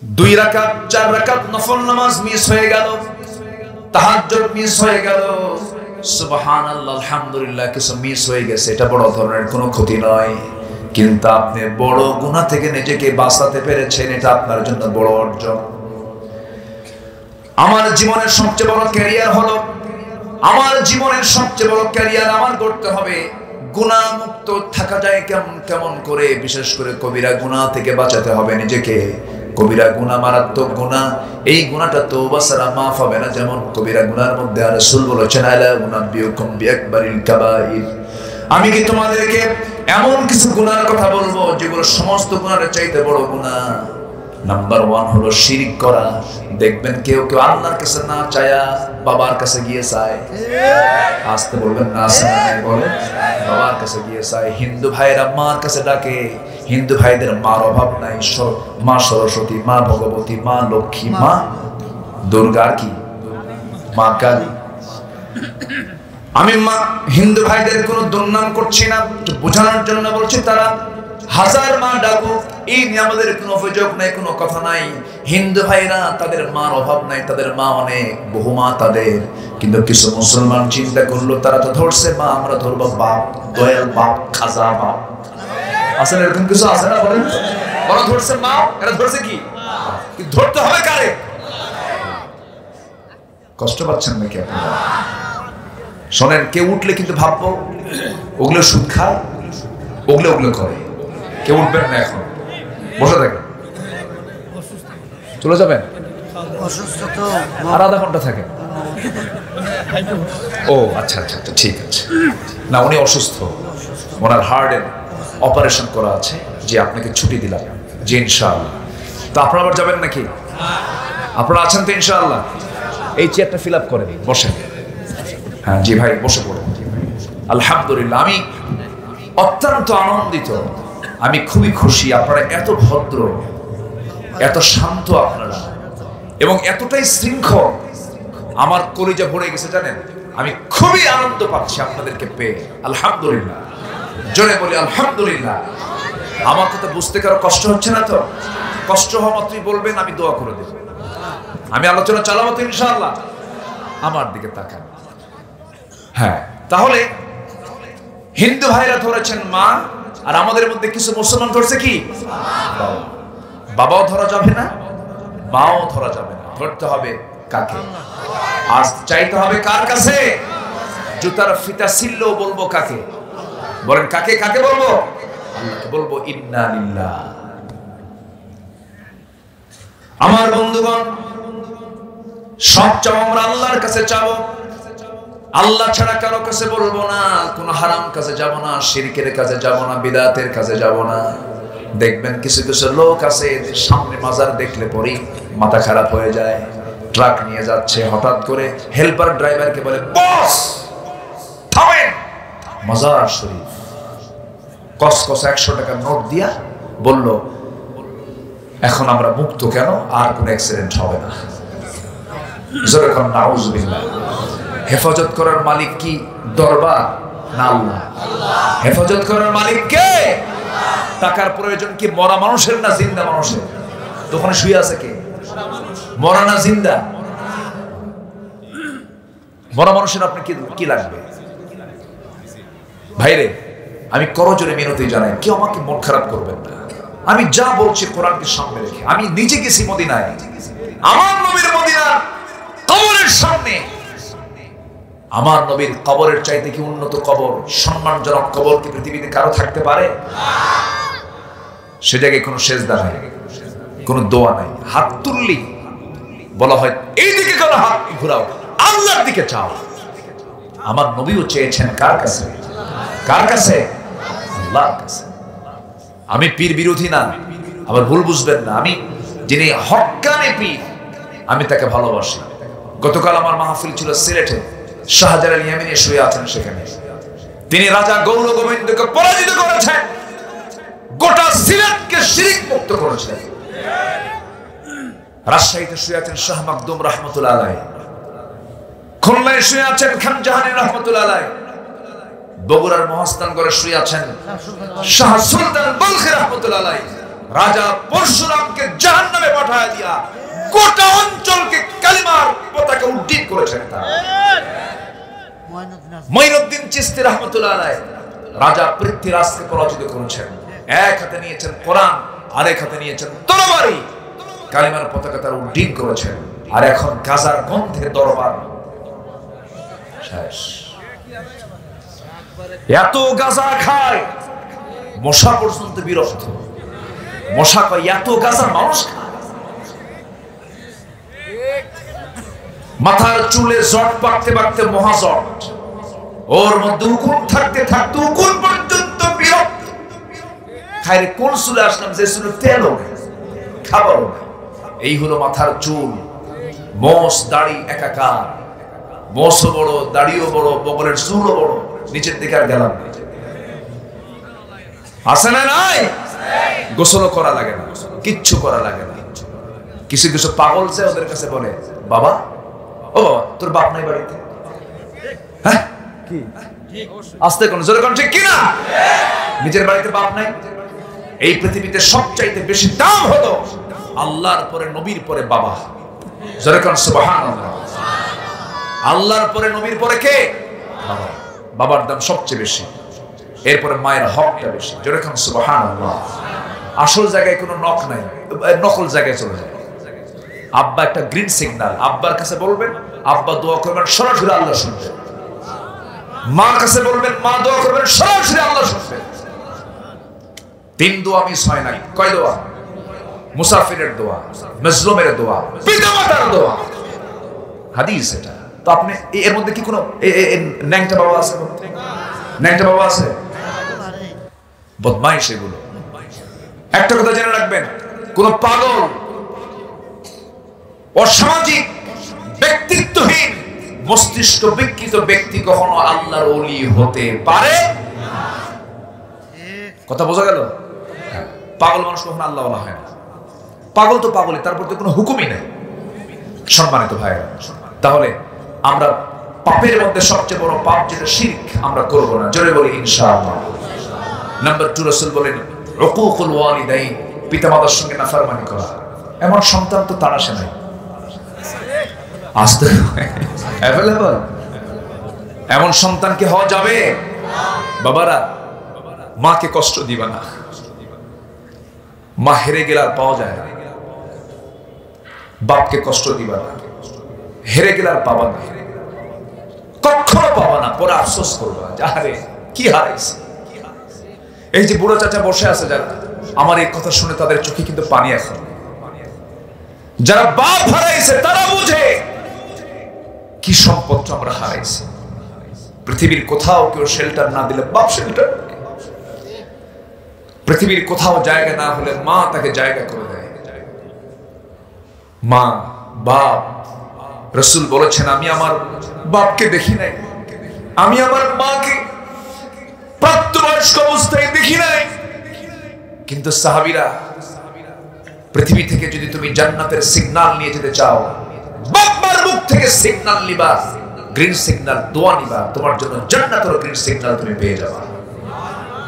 2 রাকাত 4 রাকাত নফল নামাজ মিস হয়ে গেল, তাহাজ্জুদ মিস হয়ে গেল, সুবহানাল্লাহ আলহামদুলিল্লাহ কিছু মিস হয়ে গেছে, এটা বড় ধরনের কোনো ক্ষতি নয়। কিন্তু আপনি বড় গুনাহ থেকে নিজেকে বাঁচাতে পেরেছেন, এটা আপনার জন্য বড় অর্জন। আমার জীবনের সবচেয়ে বড় ক্যারিয়ার হলো, আমার জীবনের সবচেয়ে বড় ক্যারিয়ার আমার করতে হবে গুনাহ মুক্ত থাকা যায় কেমন কেমন করে। বিশেষ করে কবিরা গুনাহ থেকে বাঁচাতে হবে নিজেকে। কবিরা গুনাহ মারাত্মক গুনাহ, এই গুনাহটা তওবা ছাড়া মাফ হবে না। যেমন কবিরা গুনাহের মধ্যে রাসূল বলেছেন আলা উনাব্বিউকুম বিআকবারিল কাবাইর, আমি কি তোমাদেরকে এমন কিছু গুনাহের কথা বলবো যেগুলো সমস্ত গুনাহের চাইতে বড় গুনাহ। নাম্বার 1 হলো শিরক করা। দেখবেন কেউ কেউ আল্লাহর কাছে না চায়া বাবার কাছে গিয়ে চায়। আসতে বলবেন না, বলে বাবার কাছে গিয়ে চায়। হিন্দু ভাইরা মার কাছে ডাকে, হিন্দু ভাইদের মার অভাব নাই। মা সরস্বতী, মা ভগবতী, মা লক্ষ্মী, মা দুর্গা, কি মা কালী। আমি মা হিন্দু ভাইদের কোনো দুর্নাম করছি না, বোঝানোর জন্য বলছি তারা হাজার মা ডাকুক, এই নিয়ে আমাদের কোনো অভিযোগ নাই, কোনো কথা নাই। হিন্দু ভাইরা তাদের মার অভাব নাই, তাদের মা অনেক, বহু মা তাদের। কিন্তু কিছু মুসলমান চিন্তা করলো তারা তো ধরছে মা, আমরা ধরবো বাপ, দয়াল বাপ, খাজা বাপ। আসলে এরকম কিছু আছে না? বলেন, ওরা ধরছে মা, এরা ধরছে কি? ধরতে হবে কারে? কষ্ট পাচ্ছেন নাকি আপনারা? শোনেন, কেউ উঠলে কিন্তু ভাববো ওগুলো সুদ খায়, ওগুলো ওগুলো করে। কেউ উঠবেন না, এখন বসে থাকেন। চলে যাবেন, আর আধা ঘন্টা থাকেন। ও আচ্ছা আচ্ছা আচ্ছা, ঠিক আছে। না, উনি অসুস্থ, ওনার হার্টের অপারেশন করা আছে, যে আপনাকে ছুটি দিলাম, যে ইনশাআল্লাহ। তো আপনারা আবার যাবেন নাকি? আপনারা আছেন তো ইনশাআল্লাহ? এই চেয়ারটা ফিল আপ করে দিন, বসেন। হ্যাঁ জি ভাই, বসে পড়ুন। আলহামদুলিল্লাহ, আমি অত্যন্ত আনন্দিত, আমি খুবই খুশি। আপনারা এত ভদ্র, এত শান্ত আপনারা, এবং এতটাই শৃঙ্খল, আমার কলিজা ভরে গেছে জানেন। আমি খুবই আনন্দ পাচ্ছি আপনাদেরকে পেয়ে। আলহামদুলিল্লাহ, জোরে বলি আলহামদুলিল্লাহ। আমার কথা বুঝতে কারো কষ্ট হচ্ছে না তো? কষ্ট হওয়া মাত্রই বলবেন, আমি দোয়া করে দেব। আমি আলোচনা চালাবো তো ইনশাআল্লাহ। আমার দিকে তাকান। হ্যাঁ, তাহলে হিন্দু ভাইরা ধরেছেন মা, আর আমাদের মধ্যে কিছু মুসলমান ধরছে কি? বাবাও ধরা যাবে না, মাও ধরা যাবে না। ধরতে হবে কাকে? আজ চাইতে হবে কার কাছে? জুতার ফিতা ছিললেও বলবো কাকে? বলেন কাকে? কাকে বলবো? আল্লাহকে বলবো। ইন্না লিল্লাহ। আমার বন্ধুগণ, সব চাও আমরা আল্লাহর কাছে চাবো। আল্লাহ ছাড়া কারো কাছে বলবো না, কোন হারাম কাছে যাব না, শিরকের কাছে যাব না, বিদআতের কাছে যাব না। দেখবেন কিছু কিছু লোক আছে, সামনে মাজার দেখলে পরেই মাথা খারাপ হয়ে যায়। ট্রাক নিয়ে যাচ্ছে, হঠাৎ করে হেল্পার ড্রাইভারকে বলে, বস থামেন, মাজার শরীফ। কসকস 100 টাকার নোট দিয়া বলল, এখন আমরা মুক্ত, কেন আর কোন অ্যাক্সিডেন্ট হবে না। যেরকম নাউজুবিল্লাহ। হেফাজত করার মালিক কি দরবার না আল্লাহ? হেফাজত করার মালিক কে? টাকার প্রয়োজন কি মরা মানুষের না জিন্দা মানুষের? দোকানে শুয়ে আছে কে? মরা না জিন্দা? মরা মানুষের আপনি কি লাগবে? ভাইরে, আমি করজোরে মিনতি জানাই, কেউ আমাকে মন খারাপ করবেন না। আমি যা বলছি কোরআনকে সামনে রেখে। আমি নিজে গেছি মদিনায়, আমার নবীর মদিনার কবরের সামনে। আমার নবীর কবরের চাইতে কি উন্নত কবর, সম্মানজনক কবর কি পৃথিবীতে কারো থাকতে পারে? সে জায়গায় কোনো সেজদা নাই, কোনো দোয়া নাই। হাত তুললি বলা হয় এইদিকে কেন হাত ঘুরাও, আল্লাহর দিকে চাও। আমার নবীও চেয়েছেন কার কাছে? কার কাছে? আল্লাহর কাছে। আমি পীর বিরোধী না, আবার ভুল বুঝবেন না। আমি যিনি হক্কানি পীর, আমি তাকে ভালোবাসি। গতকাল আমার মাহফিল ছিল সিলেটে, শাহজালাল ইয়ামিনী শুয়ে আছেন সেখানে। তিনি রাজা গৌর গোবিন্দকে পরাজিত করেছেন, গোটা সিলেটকে শিরক মুক্ত করেছেন। রাজশাহীতে শুয়ে আছেন শাহ মাকদুম রহমতুল্লাহ আলাইহি, খুলনায় শুয়ে আছেন খান জাহানী রহমতুল্লাহ আলাইহি, বগুড়ার মহাস্থানগড়ে শুয়ে আছেন শাহ সুলতান বলখি রহমতুল্লাহ আলাইহি। রাজা পরশুরামকে জাহান্নামে পাঠায় দিয়া গোটা অঞ্চলকে কালিমার পতাকা উড্ডীন করেছেন। মঈনুদ্দিন চিশতি রহমতুল্লাহ আলাইহি রাজা পৃথ্বীরাজকে পরাজিত করেছেন। এক হাতে নিয়েছেন কোরআন, আরেক হাতে নিয়েছেন তরবারি, কালিমার পতাকা তারা উড্ডীন করেছেন। আর এখন গাজার গন্ধে দরবার শেষ। এত গাজা খায় মশা পর্যন্ত বিরক্ত। মশা কয় এত গাজা মানুষ খায়। মাথার চুলে জট পাকতে পাকতে মহাজট, ওর মধ্যে উকুন থাকতে থাকতে উকুন পর্যন্ত বিরক্ত। খাইরে কোন চুলে আসলাম যে চুলে তেলও খাবারও না। এই হলো মাথার চুল, মোষ দাড়ি একাকার। মোষও বড়, দাড়িও বড়, বগলের চুলও বড়, নিচের দিকে আর গেলাম না। আছে না নাই? গোসলও করা লাগে না, কিচ্ছু করা লাগে না। কিছু কিছু পাগল যে ওদের কাছে বলে, বাবা ও বাবা তোর বাপ নাই বাড়িতে? হ্যাঁ কি আসতে কোন জোরে কোন ঠিক কিনা? নিজের বাড়িতে বাপ নাই। এই পৃথিবীতে সবচাইতে বেশি দাম হলো আল্লাহর পরে নবীর পরে বাবা। জোরে কোন সুবহানাল্লাহ। আল্লাহর পরে নবীর পরে কে? বাবা। বাবার দাম সবচেয়ে বেশি, এরপরে মায়ের হকটা বেশি। জোরে কোন সুবহানাল্লাহ। আসল জায়গায় কোনো নক নাই, নকল জায়গায় চলে যায়। আব্বা একটা গ্রিন সিগন্যাল, আব্বার কাছে বলবেন, আব্বা দোয়া করবেন, সরাসরি আল্লাহ শুনবেন। মার কাছে বলবেন, মা দোয়া করবেন, সরাসরি আল্লাহ শুনবেন। 3 দোয়া মিস হয় নাই। কয় দোয়া? মুসাফিরের দোয়া, মাজলুমের দোয়া, পিতামাতার দোয়া। হাদিস এটা। তো আপনি এর মধ্যে কি কোনো ন্যাংটা বাবা আছে? ন্যাংটা বাবা আছে? বদমাইশ এগুলো। একটা কথা জেনে রাখবেন, কোন পাগল, অসামাজিক, ব্যক্তিত্বহীন, মস্তিষ্ক বিকৃত ব্যক্তি কখনো আল্লাহর ওলি হতে পারে না। কথা বোঝা গেল? পাগল মানুষ কখনো আল্লাহ ওয়ালা হয় না। পাগল তো পাগলই, তার প্রতি কোনো হুকুমই নেই। সম্মানিত ভাইরা, তাহলে আমরা পাপের মধ্যে সবচেয়ে বড় পাপ যেটা শিরক, আমরা করব না। জোরে বলি ইনশাআল্লাহ। নাম্বার 2, রাসূল বলেন উকুকুল ওয়ালিদাইন, পিতামাতার সঙ্গে নাফরমানি করা। এমন সন্তান তো তার আসে নাই। আসতে অ্যাভেলেবল এমন সন্তান কি হওয়া যাবে? বাবারা, মাকে কষ্ট দিবা না। মা হেরে গেলে আর পাওয়া যায় না। বাপকে কষ্ট দিবা না, হেরে গেলে আর পাবা না, কখনো পাবা না। পরে আফসোস করবা, আরে কি হারাইছি। এই যে বুড়ো চাচা বসে আছে যারা, আমার এই কথা শুনে তাদের চোখে কিন্তু পানি এখন। যারা বাপ হারাইছে তারা বুঝে কি সম্পদ আমরা হারাইছি। পৃথিবীর কোথাও কেউ শেল্টার না দিলে বাপ শেল্টার, পৃথিবীর কোথাও জায়গা না হলে মা তাকে জায়গা করে দেয়। মা, বাপ। রাসূল বলেছেন, আমি আমার বাপকে দেখি নাই, আমি আমার মাকে প্রাপ্তবয়স্ক অবস্থায় দেখি নাই। কিন্তু সাহাবীরা, পৃথিবী থেকে যদি তুমি জান্নাতের সিগন্যাল নিয়ে যেতে চাও, বাবার মুখ থেকে সিগন্যাল নিবা, গ্রিন সিগন্যাল দোয়া নিবা, তোমার জন্য জান্নাতের গ্রিন সিগন্যাল তুমি পেয়ে যাবা।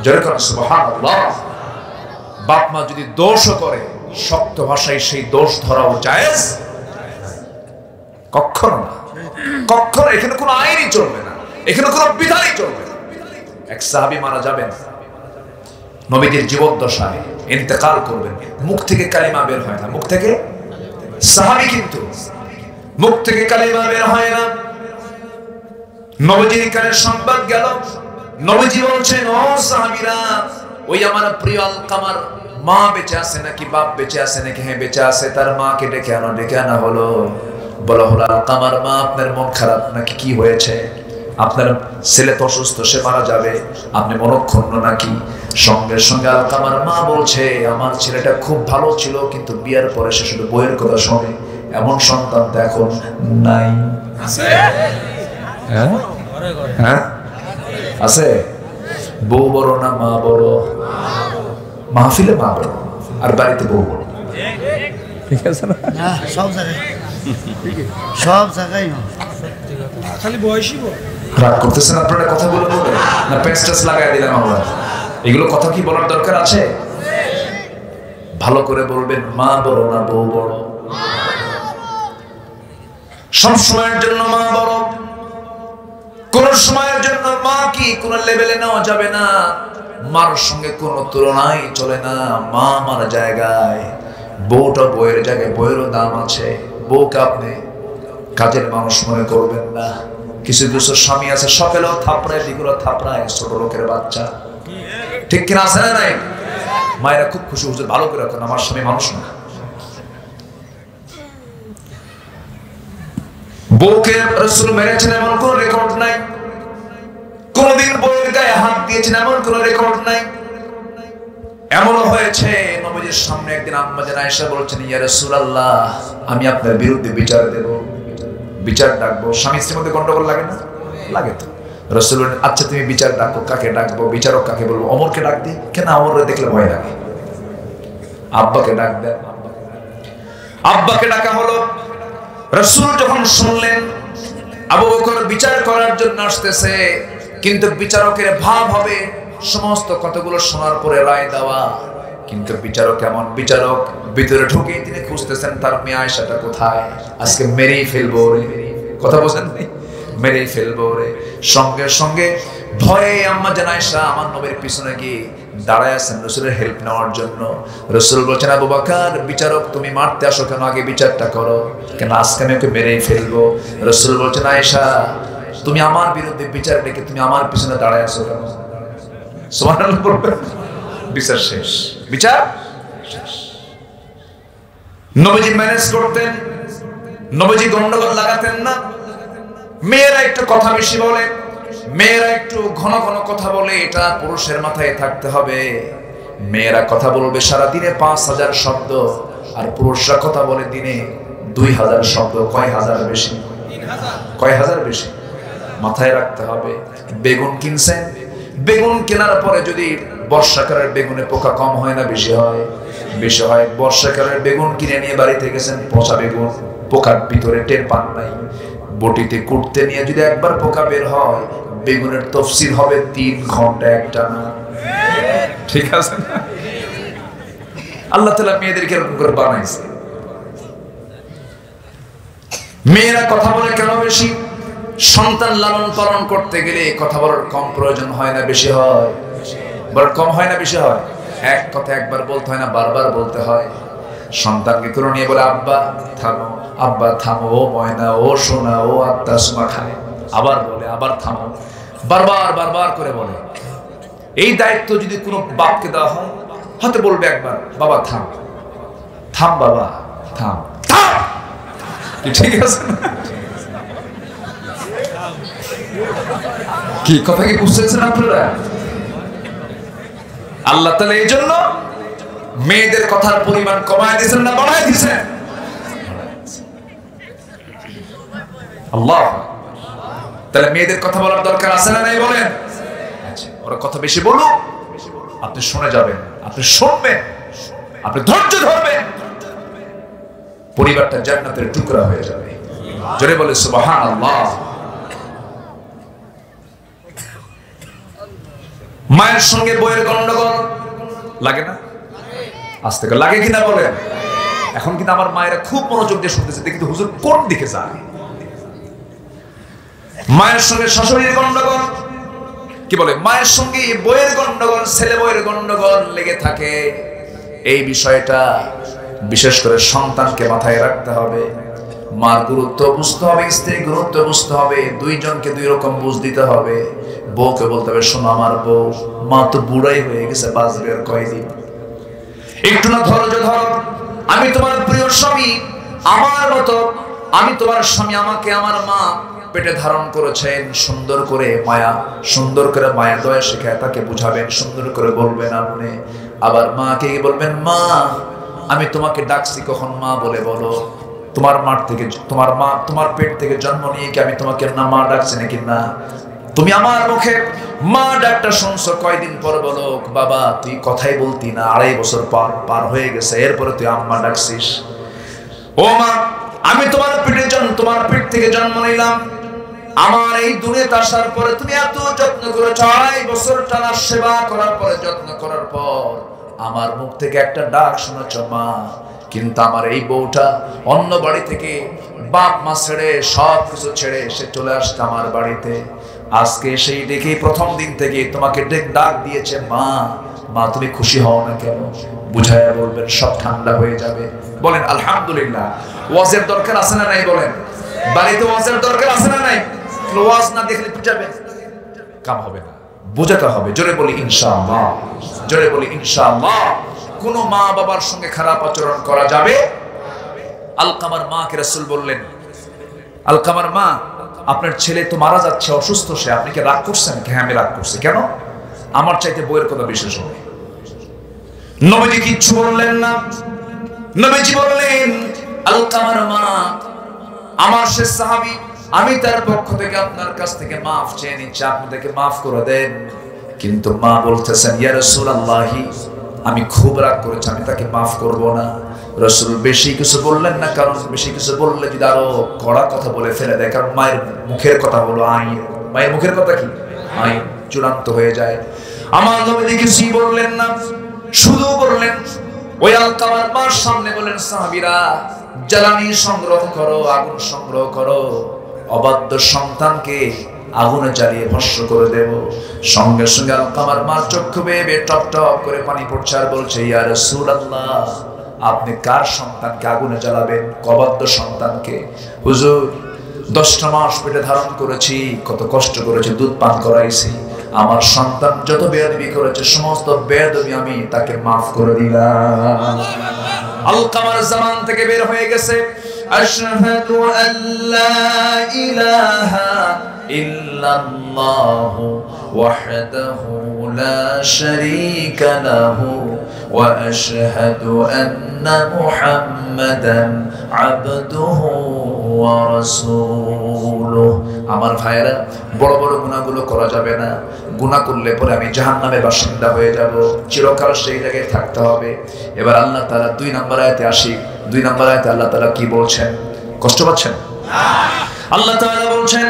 জোরে করো সুবহানাল্লাহ। বাপ মা যদি দোষও করে, শক্ত ভাষায় সেই দোষ ধরাও জায়েজ, কখনো না, কখনো। এখানে কোনো আইনই চলবে না, এখানে কোনো বিধানই চলবে না। এক সাহাবী মারা যাবেন, নবীজির জীবদ্দশায় ইন্তেকাল করবেন, মুখ থেকে কালিমা বের হয় না। মুখ থেকে, সাহাবী কিন্তু মুখ থেকে কালিমা বের হয় না। নবীজির কানে সংবাদ গেল, নবীজি বলছেন, ও সাহাবীরা, ওই আমার প্রিয় আলকামার মা বেঁচে আছে নাকি বাপ বেঁচে আছে নাকি? হ্যাঁ বেঁচে আছে। তার মাকে ডেকে আনো। ডেকে আনা হলো, বলা হলো, আলকামার মা, আপনার মন খারাপ নাকি? কি হয়েছে? আপনার ছেলে তো অসুস্থ, সে মারা যাবে, আপনি মনক্ষুণ্ণ নাকি? সঙ্গে সঙ্গে আলকামার মা বলছে, আমার ছেলেটা খুব ভালো ছিল, কিন্তু বিয়ের পরে সে শুধু বইয়ের কথা শোনে, এমন সন্তান তো এখন নাই। হ্যাঁ আছে। বউ বড় না মা বড়? মাহফিলে মা বড়, আর বাড়িতে বউ বড়। ঠিক আছে না? সব জায়গায়, সব জায়গায় খালি বয়সী বড়। রাগ করতেছেন আপনারা কথাগুলো বলে, না পেস্টাস লাগাই দিলাম আমরা? এগুলো কথা কি বলার দরকার আছে? ভালো করে বলবেন, মা বড় না বউ বড়? সব সময়ের জন্য মা বড়, কোন সময়ের জন্য মা কি কোন লেভেলে নেওয়া যাবে না। মার সঙ্গে কোনো তুলনাই চলে না। মা মার জায়গায়, বউটা বউয়ের জায়গায়, বউয়েরও দাম আছে। বউকে আপনি কাজের মানুষ মনে করবেন না। কিছু কিছু স্বামী আছে, সকালেও থাপড়ায়, বিগুলো থাপড়ায়, ছোট লোকের বাচ্চা। ঠিক কিনা, আছে না নাই? মায়েরা খুব খুশি, হুজুর ভালো করে রাখেন, আমার স্বামী মানুষ না। বউকে রাসূল মেরেছেন এমন কোন রেকর্ড নাই। কোনদিন বউয়ের গায়ে হাত দিয়েছেন এমন কোন রেকর্ড নাই। এমনও হয়েছে, নবীজির সামনে একদিন আম্মা জান আয়েশা বলছেন, ইয়া রাসূলুল্লাহ, আমি আপনার বিরুদ্ধে বিচার দেব, বিচার ডাকবো। স্বামী স্ত্রীর মধ্যে গন্ডগোল লাগে না? লাগে তো। রাসূল বলেন, আচ্ছা তুমি বিচার ডাকো, কাকে ডাকবো? বিচারক কাকে বলবো? ওমরকে ডাক দি। কেন? ওমরকে দেখলে ভয় লাগে। আব্বাকে ডাক দেন। আব্বাকে ডাকা হলো। রাসূল যখন শুনলেন আবু বকর বিচার করার জন্য আসতেছে, কিন্তু বিচারকের ভাব হবে সমস্ত কথাগুলো শোনার পরে রায় দেওয়া। কিন্তু বিচারক এমন বিচারক, ভিতরে ঢুকে তিনি খুঁজতেছেন তার মেয়ে আয়েশাটা কোথায়, আজকে মেরেই ফেলবো রে। কথা বলেন, মেরেই ফেলবো রে। সঙ্গে সঙ্গে ভয়ে আম্মা জান আয়েশা আমার নবীর পিছনে গিয়ে দাঁড়ায় আছেন রাসূলের হেল্প নেওয়ার জন্য। রাসূল বলছেন, আবু বকর, বিচারক তুমি মারতে আসো কেন? আগে বিচারটা করো। কেন? আজকে আমি ওকে মেরেই ফেলবো। রাসূল বলছেন, আয়েশা, তুমি আমার বিরুদ্ধে বিচার ডেকে তুমি আমার পিছনে দাঁড়ায় আছো কেন? সুবহানাল্লাহ বলবেন। বিচার শেষ, বিচার শেষ। নবীজি ম্যানেজ করতেন, নবীজি গন্ডগোল লাগাতেন না। মেয়েরা একটু কথা বেশি বলে, মেয়েরা একটু ঘন ঘন কথা বলে, এটা পুরুষের মাথায় থাকতে হবে। মেয়েরা কথা বলবে সারা দিনে 5000 শব্দ, আর পুরুষরা কথা বলে দিনে 2000 শব্দ। কয় হাজার বেশি? কয় হাজার বেশি? মাথায় রাখতে হবে। বেগুন কিনছেন, বেগুন কেনার পরে যদি বর্ষাকালের বেগুনে পোকা কম হয় না বেশি হয়? বেশি হয়। বর্ষাকালের বেগুন কিনে নিয়ে বাড়িতে গেছেন, পচা বেগুন, পোকার ভিতরে টের পান নাই। বটিতে কুটতে নিয়ে যদি একবার পোকা বের হয়, বেগুনের তফসিল হবে 3 ঘন্টা একটানা। ঠিক আছে না? আল্লাহ তাআলা মেয়েদেরকে এরকম করে বানাইছে। মেয়েরা কথা বলে কেন বেশি? সন্তান লালন পালন করতে গেলে কথা বলার কম প্রয়োজন হয় না বেশি হয়? বড় কম হয় না বেশি হয়? এক কথা একবার বলতে হয় না, বারবার বলতে হয়। সন্তানকে করে নিয়ে বলে, আব্বা থামো, আব্বা থামো, ও ময়না, ও সোনা, ও আত্মা সুমা খায়। আবার বলে, আবার থামো, বারবার বারবার করে বলে। এই দায়িত্ব যদি কোনো বাপকে দেওয়া হয়, হয়তো বলবে একবার, বাবা থাম, থাম বাবা, থাম, থাম। ঠিক আছে না? কি কথা কি বুঝতেছেন আপনারা? আল্লাহ তাআলা এই জন্য মেয়েদের কথার পরিমাণ কমায় দিয়েছেন না বাড়ায় দিয়েছেন? আল্লাহ। তাহলে মেয়েদের কথা বলার দরকার আছে না নাই বলেন? ওরা কথা বেশি বলুক, আপনি শুনে যাবেন, আপনি শুনবেন, আপনি ধৈর্য ধরবেন, পরিবারটা জান্নাতের টুকরা হয়ে যাবে। জোরে বলে সুবহানাল্লাহ। মায়ের সঙ্গে বইয়ের গন্ডগোল লাগে না? আজ থেকে লাগে কিনা বলেন? এখন কিন্তু আমার মায়েরা খুব মনোযোগ দিয়ে শুনতেছে, দেখি তো হুজুর কোন দিকে যায়। মায়ের সঙ্গে শাশুড়ির গন্ডগোল, কি বলে, মায়ের সঙ্গে বইয়ের গন্ডগোল, ছেলে বইয়ের গন্ডগোল লেগে থাকে। এই বিষয়টা বিশেষ করে সন্তানকে মাথায় রাখতে হবে। মার গুরুত্ব বুঝতে হবে, স্ত্রীর গুরুত্ব বুঝতে হবে, দুইজনকে দুই রকম বুঝ দিতে হবে। বউকে বলতে হবে, শোনো আমার বউ, মা তো বুড়াই হয়ে গেছে, বাঁচবে আর কয়দিন, একটু না ধৈর্য ধরো। আমি তোমার প্রিয় স্বামী, আমার মতো আমি তোমার স্বামী, আমাকে আমার মা পেটে ধারণ করেছেন। সুন্দর করে মায়া দয়া শেখায় তাকে বুঝাবেন, সুন্দর করে বলবেন আপনি। আবার মাকে বলবেন, মা আমি তোমাকে ডাকছি কখন মা বলে বলো। তোমার পেট থেকে জন্ম নিয়ে কি আমি তোমাকে না মা ডাকছি নাকি? না, তুমি আমার মুখে মা ডাকটা শুনছো কয়দিন পর বলো, বাবা তুই কথাই বলতি না, 2.5 বছর পার হয়ে গেছে, এরপরে তুই আম্মা ডাকছিস। ও মা, আমি তোমার পেট থেকে জন্ম নিলাম, আমার এই দুনিয়াতে আসার পরে তুমি এত যত্ন করেছো, 2.5 বছর টানা সেবা করার পরে, যত্ন করার পর আমার মুখ থেকে একটা ডাক শুনেছ মা। কিন্তু আমার এই বউটা অন্য বাড়ি থেকে বাপ মা ছেড়ে সব কিছু ছেড়ে সে চলে আসছে আমার বাড়িতে। আজকে সেই দেখে প্রথম দিন থেকে তোমাকে ডাক দিয়েছে মা। মা তুমি খুশি হও না কেন? বুঝায়া বলবেন, সব ঠান্ডা হয়ে যাবে। বলেন আলহামদুলিল্লাহ। ওয়াজের দরকার আছে না নাই? বলেন বাড়িতে ওয়াজের দরকার আছে না নাই? ওয়াজ না দেখলে বুঝাবেন, কাম হবে না, বোঝাতে হবে। জোরে বলি ইনশাআল্লাহ, জোরে বলি ইনশাআল্লাহ। কোন মা বাবার সঙ্গে খারাপ আচরণ করা যাবে? আলকামার মাকে রাসূল বললেন, আলকামার মা আপনার ছেলে তো মারা যাচ্ছে, অসুস্থ সে, আপনি কি রাগ করছেন? হ্যাঁ আমি রাগ করছি। কেন? আমার চাইতে বইয়ের কথা বিশেষ হবে। নবীজি কিচ্ছু বললেন না। নবীজি বললেন, আলকামার মা আমার সে সাহাবী, আমি তার পক্ষ থেকে আপনার কাছ থেকে মাফ চেয়ে নিচ্ছি, আপনি তাকে মাফ করে দেন। কিন্তু মা বলতেছেন, ইয়া রাসূলুল্লাহ আমি খুব রাগ করেছি, আমি তাকে মাফ করব না। রাসূল বেশি কিছু বললেন না, কারণ বেশি কিছু বললে যদি আরো কড়া কথা বলে ফেলে দেয়, কারণ মায়ের মুখের কথা হলো আইন। মায়ের মুখের কথা কি? আইন, চূড়ান্ত হয়ে যায়। আমার নবী কিছুই বললেন না, শুধু বললেন, ওই আলকামার মার সামনে বলেন, সাহাবীরা জ্বালানি সংগ্রহ করো, আগুন সংগ্রহ করো, অবাধ্য সন্তানকে আগুনে জ্বালিয়ে ভস্ম করে দেব। সঙ্গে সঙ্গে আলকামার মার চক্ষু বেয়ে টপ টপ করে পানি পড়ছে আর বলছে, ইয়া রাসূলুল্লাহ আপনি কার সন্তানকে আগুনে জ্বালাবেন? অবাধ্য সন্তানকে। হুজুর 10টা মাস পেটে ধারণ করেছি, কত কষ্ট করেছি, দুধ পান করাইছি, আমার সন্তান যত বেয়াদবি করেছে সমস্ত বেয়াদবি আমি তাকে মাফ করে দিলাম। আলকামার জামান থেকে বের হয়ে গেছে, আশহাদু আল্লা ইলাহা ইল্লাল্লাহু ওয়াহদাহু লা শারীকা লাহু ওয়া আশহাদু আন্না মুহাম্মাদান আবদুহু ওয়া রাসূলুহু। আমার ভাইয়েরা, বড় বড় গুনাহগুলো করা যাবে না। গুনাহ করলে পরে আমি জাহান্নামের বাসিন্দা হয়ে যাব, চিরকাল সেই জায়গায় থাকতে হবে। এবার আল্লাহ তাআলা 2 নম্বর আয়াতে আসি। 2 নম্বর আয়াতে আল্লাহ তাআলা কি বলছেন? কষ্ট পাচ্ছেন? আল্লাহ তাআলা বলছেন,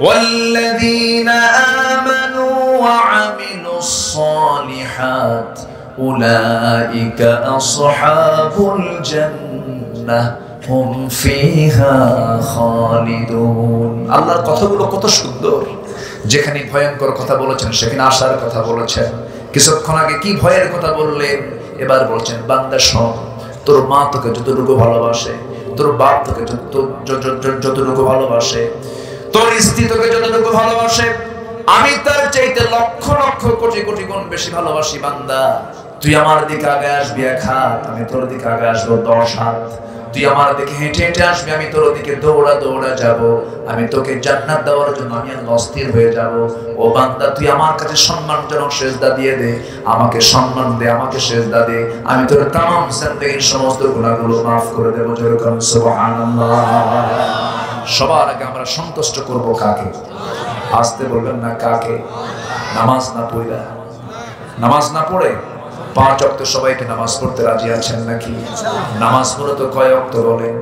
ওয়াল্লাযীনা আমানু ওয়া আমিলুস সালিহাত উলাইকা আসহাবুল জান্নাহ হুম ফিহা খালিদুন। আল্লাহর কথাগুলো কত সুন্দর। যেখানে ভয়ঙ্কর কথা বলেছেন সেখানে আশার কথা বলেছেন। কিছুক্ষণ আগে কি ভয়ের কথা বললেন, এবার বলছেন, বান্দা শোন, তোর মা তোকে যতটুকু ভালোবাসে, তোর বাপ তোকে যতটুকু ভালোবাসে, তোর স্ত্রী তোকে যতটুকু ভালোবাসে, আমি তার চাইতে লক্ষ লক্ষ কোটি কোটি গুণ বেশি ভালোবাসি। বান্দা তুই আমার দিকে আগে আসবি 1 হাত, আমি তোর দিকে আগে আসবো 10 হাত। তুই আমার দিকে হেঁটে হেঁটে আসবি, আমি তোর দিকে দৌড়া দৌড়া যাব। আমি তোকে জান্নাত দেওয়ার জন্য আমি অস্থির হয়ে যাব। ও বান্দা তুই আমার কাছে সম্মানজনক সেজদা দিয়ে দে, আমাকে সম্মান দে, আমাকে সেজদা দে, আমি তোর তামাম জিন্দেগীর সমস্ত গুনাহগুলো মাফ করে দেব। যেরকম সুবহানাল্লাহ। সবার আগে আমরা সন্তুষ্ট করব কাকে? আসতে বলবেন না, কাকে? নামাজ না পড়ে, নামাজ না পড়ে 5 ওয়াক্ত সবাইকে নামাজ পড়তে রাজি আছেন নাকি? নামাজ পড়ে তো কয় ওয়াক্ত বলেন?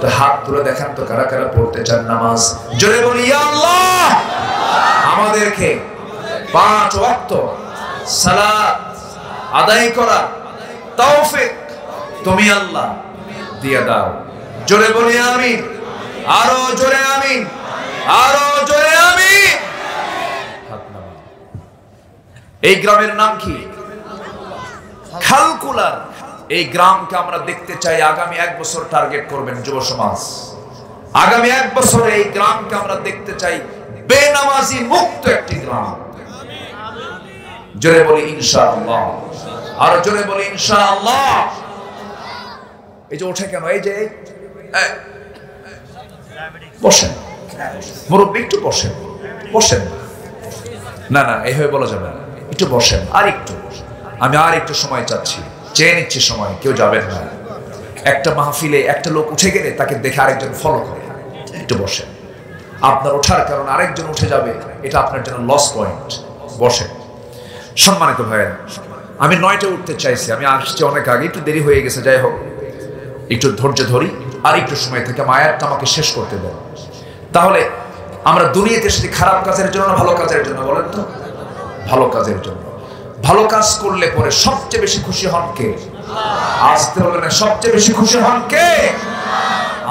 তো হাত তুলে দেখান তো কারা কারা পড়তে চান নামাজ। জোরে বলি ইয়া আল্লাহ, আমাদেরকে 5 ওয়াক্ত সালাত আদায় করা তৌফিক তুমি আল্লাহ দিয়ে দাও। জোরে বলি আমিন, আরো জোরে আমিন, আরো জোরে আমিন। এই গ্রামের নাম কি? খালকুলার। এই গ্রামকে আমরা দেখতে চাই। আগামী 1 বছর টার্গেট করবেন যুব সমাজ। আগামী 1 বছরে এই গ্রামকে আমরা দেখতে চাই বেনামাজি মুক্ত একটি গ্রাম। জোরে বলি ইনশাআল্লাহ, আর জোরে বলি ইনশাআল্লাহ। এই যে ওঠে কেন? এই যে বসেন মুরব্বী, একটু বসেন, বসেন। না না, এইভাবে বলা যাবে না, একটু বসেন। আর একটু, আমি আর একটু সময় চাচ্ছি, চেয়ে নিচ্ছি সময়। কেউ যাবেন না। একটা মাহফিলে একটা লোক উঠে গেলে তাকে দেখে আরেকজন ফলো করে। একটু বসেন। আপনার ওঠার কারণে আরেকজন উঠে যাবে, এটা আপনার জন্য লস পয়েন্ট। বসেন। সম্মানিত ভাইয়েরা, আমি 9টায় উঠতে চাইছি, আমি আসছি অনেক আগে, একটু দেরি হয়ে গেছে। যাই হোক, একটু ধৈর্য ধরি, আর একটু সময় থেকে মায়ারটা আমাকে শেষ করতে দেন। তাহলে আমরা দুনিয়াতে এসেছি খারাপ কাজের জন্য না ভালো কাজের জন্য? বলেন তো। ভালো কাজের জন্য। ভালো কাজ করলে পরে সবচেয়ে বেশি খুশি হন কে? আসতে হবে না। সবচেয়ে বেশি খুশি হন কে?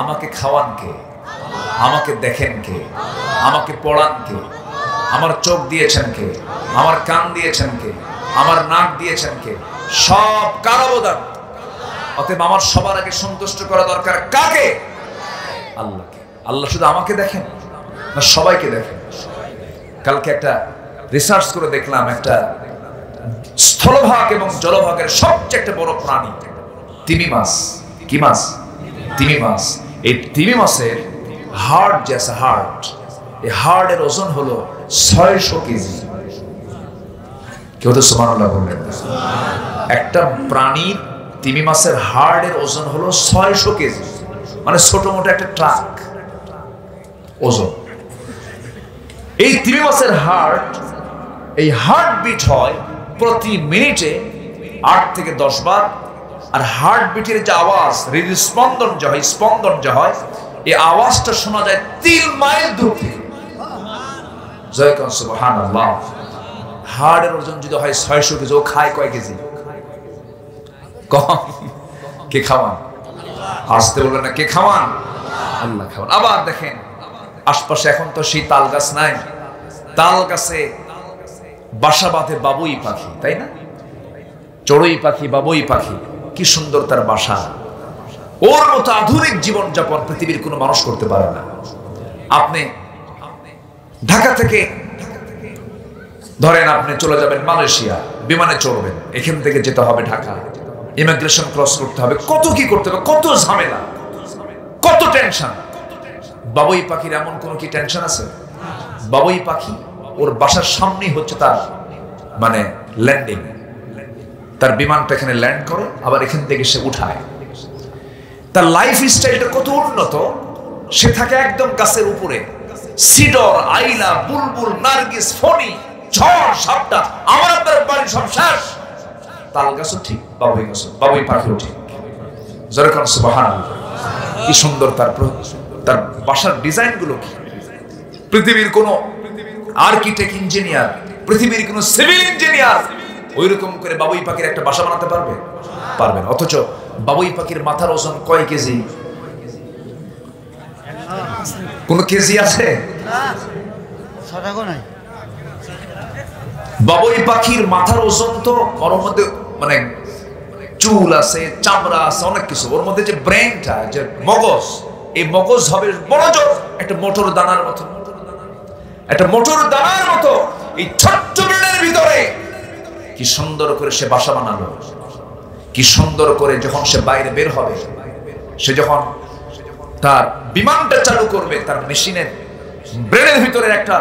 আমাকে খাওয়ান কে? আমাকে দেখেন কে? আমাকে পড়ান কে? আমার চোখ দিয়েছেন কে? আমার কান দিয়েছেন কে? আমার নাক দিয়েছেন কে? সব কার অবদান। অতএব আমার সবার আগে সন্তুষ্ট করা দরকার কাকে? আল্লাহকে। আল্লাহ শুধু আমাকে দেখেন না সবাইকে দেখেন? কালকে একটা রিসার্চ করে দেখলাম, একটা স্থলভাগ এবং জলভাগের সবচেয়ে একটা বড় প্রাণী তিমি মাছ। কি মাছ? তিমি মাছ। এই তিমি মাছের হার্ট, যে আছে হার্ট, এই হার্টের ওজন হলো 600 কেজি। কেউ তো সুবহানাল্লাহ বললেন না? একটা প্রাণীর তিমি মাছের হার্টের ওজন হলো 600 কেজি, মানে ছোট মোটো একটা ট্রাক ওজন। এই তিমি মাছের হার্ট, এই হার্ট বিট হয় প্রতি মিনিটে 8 থেকে 10 বার। আর হার্ট বিটের যে আওয়াজ, হৃদস্পন্দন যে হয়, স্পন্দন যে হয়, এই আওয়াজটা শোনা যায় 3 মাইল দূর থেকে। জয় কোন সুবহানাল্লাহ। হার্টের ওজন যদি হয় 600 কেজি, ও খায় কয় কেজি? কম। কে খাওয়ান? আসতে বলবেন না, কে খাওয়ান? আল্লাহ খাওয়ান। আবার দেখেন আশপাশে এখন তো সেই তাল গাছ নাই, তাল গাছে বাসা বাঁধে বাবুই পাখি, তাই না? চড়ুই পাখি, বাবুই পাখি, কি সুন্দর তার বাসা। ওর মতো আধুনিক জীবন যাপন পৃথিবীর কোনো মানুষ করতে পারে না। আপনি ঢাকা থেকে ধরেন আপনি চলে যাবেন মালয়েশিয়া, বিমানে চড়বেন, এখান থেকে যেতে হবে ঢাকা, ইমিগ্রেশন ক্রস করতে হবে, কত কি করতে হবে, কত ঝামেলা, কত টেনশন। বাবুই পাখির এমন কোনো কি টেনশন আছে? বাবুই পাখি ওর বাসার সামনেই হচ্ছে তার মানে ল্যান্ডিং, তার বিমানটা এখানে ল্যান্ড করে, আবার এখান থেকে সে উঠায়। তার লাইফ স্টাইলটা কত উন্নত। সে থাকে একদম গাছের উপরে, সিডর, আইলা, বুলবুল, নার্গিস, ফণি, ঝড়, সাপটা, আমার আপনার বাড়ির সব শেষ। তাল গাছও ঠিক, বাবুই গাছও, বাবুই পাখিও ঠিক। যেরকম সুবহানাল্লাহ, কি সুন্দর তার বাসার ডিজাইন গুলো। কি পৃথিবীর কোন আর্কিটেক্ট, ইঞ্জিনিয়ার, পৃথিবীর কোন সিভিল ইঞ্জিনিয়ার ওই রকম করে বাবুই পাখির একটা বাসা বানাতে পারবে? পারবে না। অথচ বাবুই পাখির মাথার ওজন কয় কেজি? কোন কেজি আছে? বাবুই পাখির মাথার ওজন তো, ওর মধ্যে মানে চুল আছে, চামড়া আছে, অনেক কিছু। ওর মধ্যে যে ব্রেনটা, যে মগজ, এই মগজ হবে বড় জোর একটা মোটর দানার মতো, একটা মোটর দানার মতো। এই ছোট্ট ব্রেনের ভিতরে কি সুন্দর করে সে বাসা বানালো, কি সুন্দর করে যখন সে বাইরে বের হবে, সে যখন তার বিমানটা চালু করবে, তার মেশিনের ব্রেনের ভিতরে একটা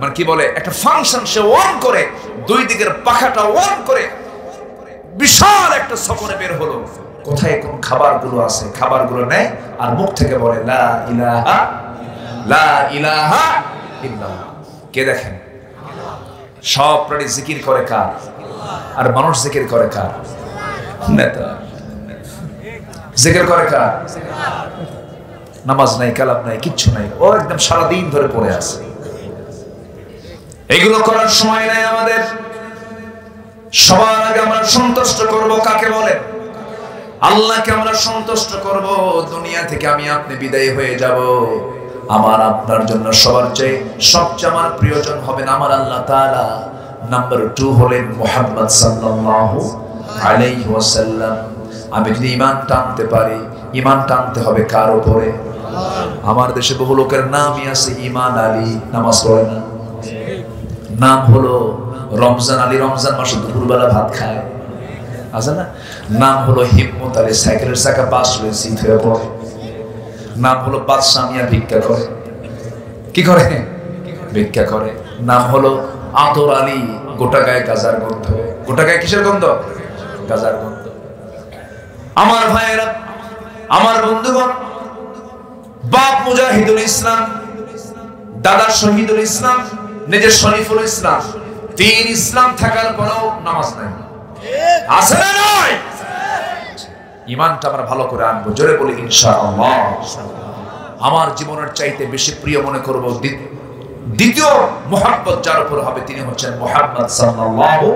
মানে কি বলে একটা ফাংশন সে অন করে, দুই দিকের পাখাটা অন করে বিশাল একটা সফরে বের হলো। কোথায় কোন খাবারগুলো আছে, খাবারগুলো নেয় আর মুখ থেকে বলে লা ইলাহা, লা ইলাহা ইল্লাল্লাহ। কে দেখেন? সব প্রাণী জিকির করে কার? আর মানুষ জিকির করে কার? নেতা। জিকির করে কার? নামাজ নাই, কালাম নাই, কিচ্ছু নাই, ও একদম সারাদিন ধরে পড়ে আছে। এগুলো করার সময় নাই আমাদের। সবার আগে আমরা সন্তুষ্ট করব কাকে বলে? আল্লাহকে আমরা সন্তুষ্ট করব। দুনিয়া থেকে আমি আপনি বিদায় হয়ে যাব, আমার আপনার জন্য সবার চেয়ে সবচেয়ে আমার প্রিয়জন হবেন আমার আল্লাহ তাআলা। নাম্বার 2 হলেন মুহাম্মদ সাল্লাল্লাহু আলাইহি ওয়াসাল্লাম। আমি যদি ঈমান টানতে পারি, ঈমান টানতে হবে কার উপরে? আমার দেশে বহু লোকের নামই আছে ঈমান আলী, নামাজ পড়ে না। নাম হলো রমজান আলী, রমজান মাসে দুপুরবেলা ভাত খায়, আছে না? নাম হলো হিম্মত আলী, সাইকেলের চাকা পাশ হয়ে শীত হয়ে পড়ে। নাম হলো বাদশাহ মিয়া, ভিক্ষা করে। কি করে? ভিক্ষা করে। নাম হলো আদর আলী, গোটা গায়ে গাজার গন্ধ। গোটা গায়ে কিসের গন্ধ? গাজার গন্ধ। আমার ভাইয়েরা, আমার বন্ধুগণ, বাপ মুজাহিদুল ইসলাম, দাদা শহীদুল ইসলাম, নিজের শরীফুল ইসলাম, তিন ইসলাম থাকার পরেও নামাজ নাই। আছে না নয়? ঈমানটা আমরা ভালো করে আনবো। জোরে বলি ইনশাআল্লাহ। আমার জীবনের চাইতে বেশি প্রিয় মনে করব দ্বিতীয় মুহাব্বত যার উপর হবে, তিনি হচ্ছেন মুহাম্মদ সাল্লাল্লাহু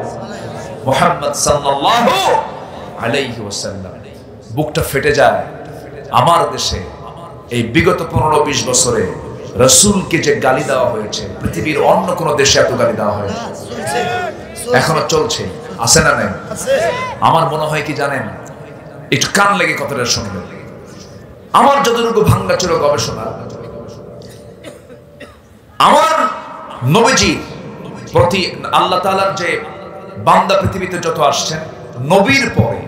আলাইহি ওয়াসাল্লাম। বুকটা ফেটে যায় আমার দেশে এই বিগত 15-20 বছরে রাসূলকে যে গালি দেওয়া হয়েছে, পৃথিবীর অন্য কোন দেশে এত গালি দেওয়া হয়নি, এখনো চলছে। আছে না নাই? আমার মনে হয় কি জানেন, একটু কান লেগে কথাটা শুনবেন। আমার যতটুকু ভাঙ্গাচোরা গবেষণা, আমার নবীজি প্রতি আল্লাহ তাআলার যে বান্দা পৃথিবীতে যত আসছেন, নবীর পরে,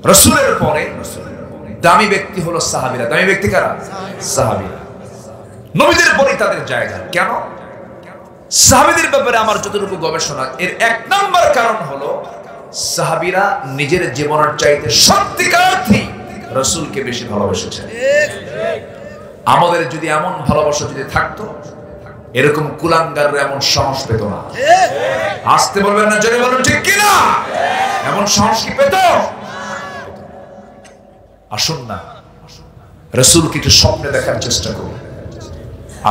রাসূলের পরে দামি ব্যক্তি হলো সাহাবীরা। দামি ব্যক্তি কারা? সাহাবীরা। নবীদের পরেই তাদের জায়গা। কেন? সাহাবীদের ব্যাপারে আমার যতটুকু গবেষণা, এর এক নাম্বার কারণ হলো সাহাবীরা নিজের জীবনের চাইতে সত্যিকারই রাসূলকে বেশি ভালোবেসেছেন। আমাদের যদি এমন ভালোবাসা যদি থাকতো, এরকম কুলাঙ্গাররা এমন সাহস পেত না। আসতে বলবেন না, জোরে বলুন ঠিক কিনা? এমন সাহস কি পেত? আসুন না রাসূলকে একটু স্বপ্নে দেখার চেষ্টা করি।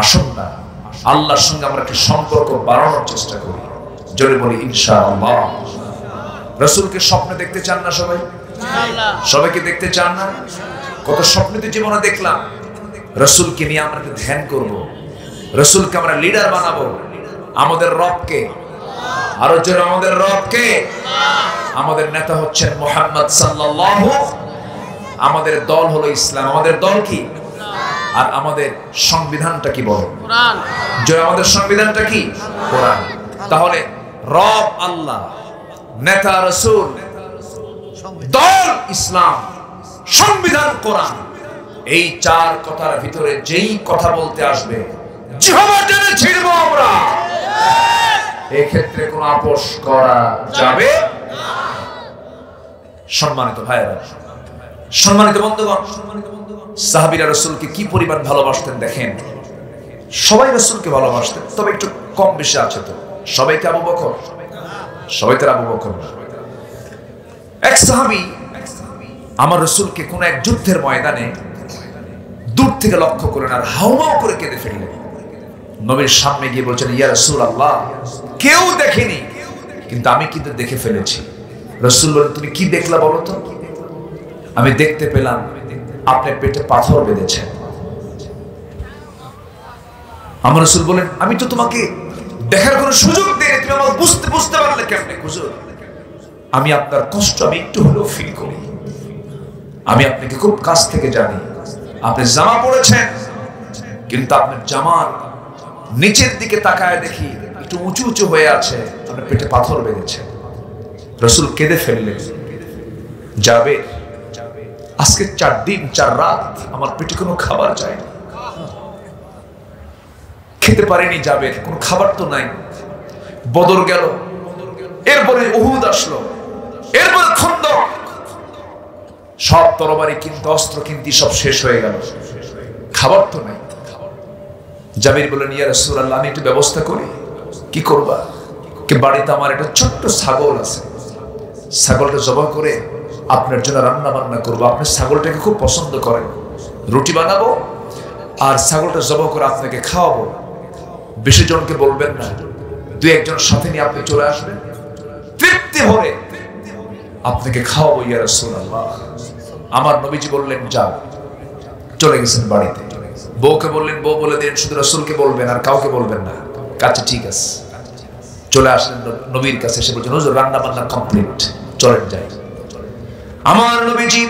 আসুন না আল্লাহর সঙ্গে আমরা একটু সম্পর্ক বাড়ানোর চেষ্টা করি। জোরে বলি ইনশাআল্লাহ। রাসূলকে স্বপ্নে দেখতে চান না সবাই? সবাইকে দেখতে চান না? কত স্বপ্নে তো জীবনে দেখলাম। রাসূলকে নিয়ে আমরা একটু ধ্যান করব, রাসূলকে আমরা লিডার বানাবো। আমাদের রবকে, আরো জোরে আমাদের রবকে। আমাদের নেতা হচ্ছেন মুহাম্মদ সাল্লাল্লাহু। আমাদের দল হলো ইসলাম। আমাদের দল কি? আর আমাদের সংবিধানটা কি বলে? কোরআন। জয়, আমাদের সংবিধানটা কি? কোরআন। তাহলে রব আল্লাহ, নেতা রাসূল, দল ইসলাম, সংবিধান কোরআন, এই চার কথার ভিতরে যেই কথা বলতে আসবে জিহ্বা টেনে ছিড়ব আমরা। এই ক্ষেত্রে কোনো আপোষ করা যাবে না। সম্মানিত ভাইরা, সম্মানিত বন্ধুগণ, সাহাবীরা রাসূলকে কি পরিমাণ ভালোবাসতেন দেখেন। সবাই রাসূলকে ভালোবাসতেন, তবে একটু কম বেশি আছে। তো সবাইকে আবু বকর? সবাই তো আবু বকর না। এক সাহাবী আমার রাসূলকে কোন এক যুদ্ধের ময়দানে দূর থেকে লক্ষ্য করেন আর হাউমাউ করে কেঁদে ফেললেন। নবীর সামনে গিয়ে বলছেন, ইয়া রাসূলুল্লাহ, কেউ দেখেনি কিন্তু আমি কিন্তু দেখে ফেলেছি। রাসূল বলেন, তুমি কি দেখলা বলো তো? আমি দেখতে পেলাম আপনার পেটে পাথর বেঁধেছেন। আমার রাসূল বলেন, আমি তো তোমাকে দেখার কোনো সুযোগ দেই, তুমি আমাকে বুঝতে পারলে কেমনে? হুজুর, আমি আপনার কষ্ট আমি একটু হলেও ফিল করি। আমি আপনাকে খুব কাছ থেকে জানি। আপনি জামা পরেছেন, কিন্তু আপনার জামার নিচের দিকে তাকায় দেখি একটু উঁচু উঁচু হয়ে আছে, আপনার পেটে পাথর বেঁধেছে। রাসূল কেঁদে ফেললেন, যাবে আজকে 4 দিন 4 রাত আমার পেটে কোনো খাবার যায়নি, খেতে পারিনি। যাবে কোনো খাবার তো নাই। বদর গেল, এরপরে উহুদ আসলো, এরপরে খন্দক, সব তরবারি কিনতে, অস্ত্র কিনতে সব শেষ হয়ে গেল, খাবার তো নাই। জাবির বলেন, ইয়া রাসূলুল্লাহ, আমি একটু ব্যবস্থা করি। কি করবা? কি বাড়িতে আমার একটা ছোট্ট ছাগল আছে, ছাগলটা জবাই করে আপনার জন্য রান্না বান্না করবো। আপনি ছাগলটাকে খুব পছন্দ করেন, রুটি বানাবো আর ছাগলটা জবাই করে আপনাকে খাওয়াবো। বেশি জনকে বলবেন না, দু একজন সাথে নিয়ে আপনি চলে আসবেন, তৃপ্তি ভরে আপনাকে খাওয়াবো ইয়া রাসূলুল্লাহ। আমার নবীজি বললেন যাও, চলে গেছেন বাড়িতে। বউকে বললেন বউ বলে দিন শুধু রাসূলকে বলবেন আর কাউকে বলবেন না। কাছে ঠিক আছে, চলে আসলেন নবীর কাছে। সে বলছেন হুজুর রান্না বান্না কমপ্লিট, চলেন যাই। আমার নবীজি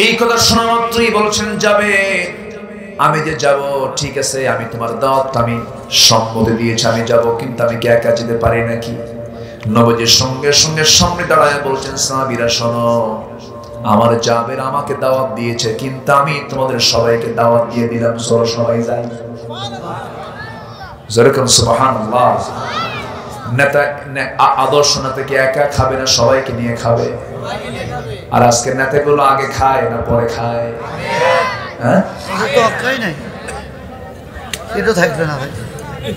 এই কথা শোনা মাত্রই বলছেন যাবে। আমি যে যাব ঠিক আছে, আমি তোমার দাওয়াত আমি সম্মতি দিয়েছি, আমি যাব, কিন্তু আমি কি একা যেতে পারি নাকি? নবীজির সঙ্গে সঙ্গে সামনে দাঁড়ায় বলছেন সাহাবীরা শোনো, আমার জাবের আমাকে দাওয়াত দিয়েছে, কিন্তু আমি তোমাদের সবাইকে দাওয়াত দিয়ে দিলাম, চলো সবাই যাই। যেরকম সুবহানাল্লাহ। নেতা আদর্শ নেতা কি একা খাবে না, সবাইকে নিয়ে খাবে? আর আজকের নেতাগুলো আগে খায় না পরে খায়? হ্যাঁ,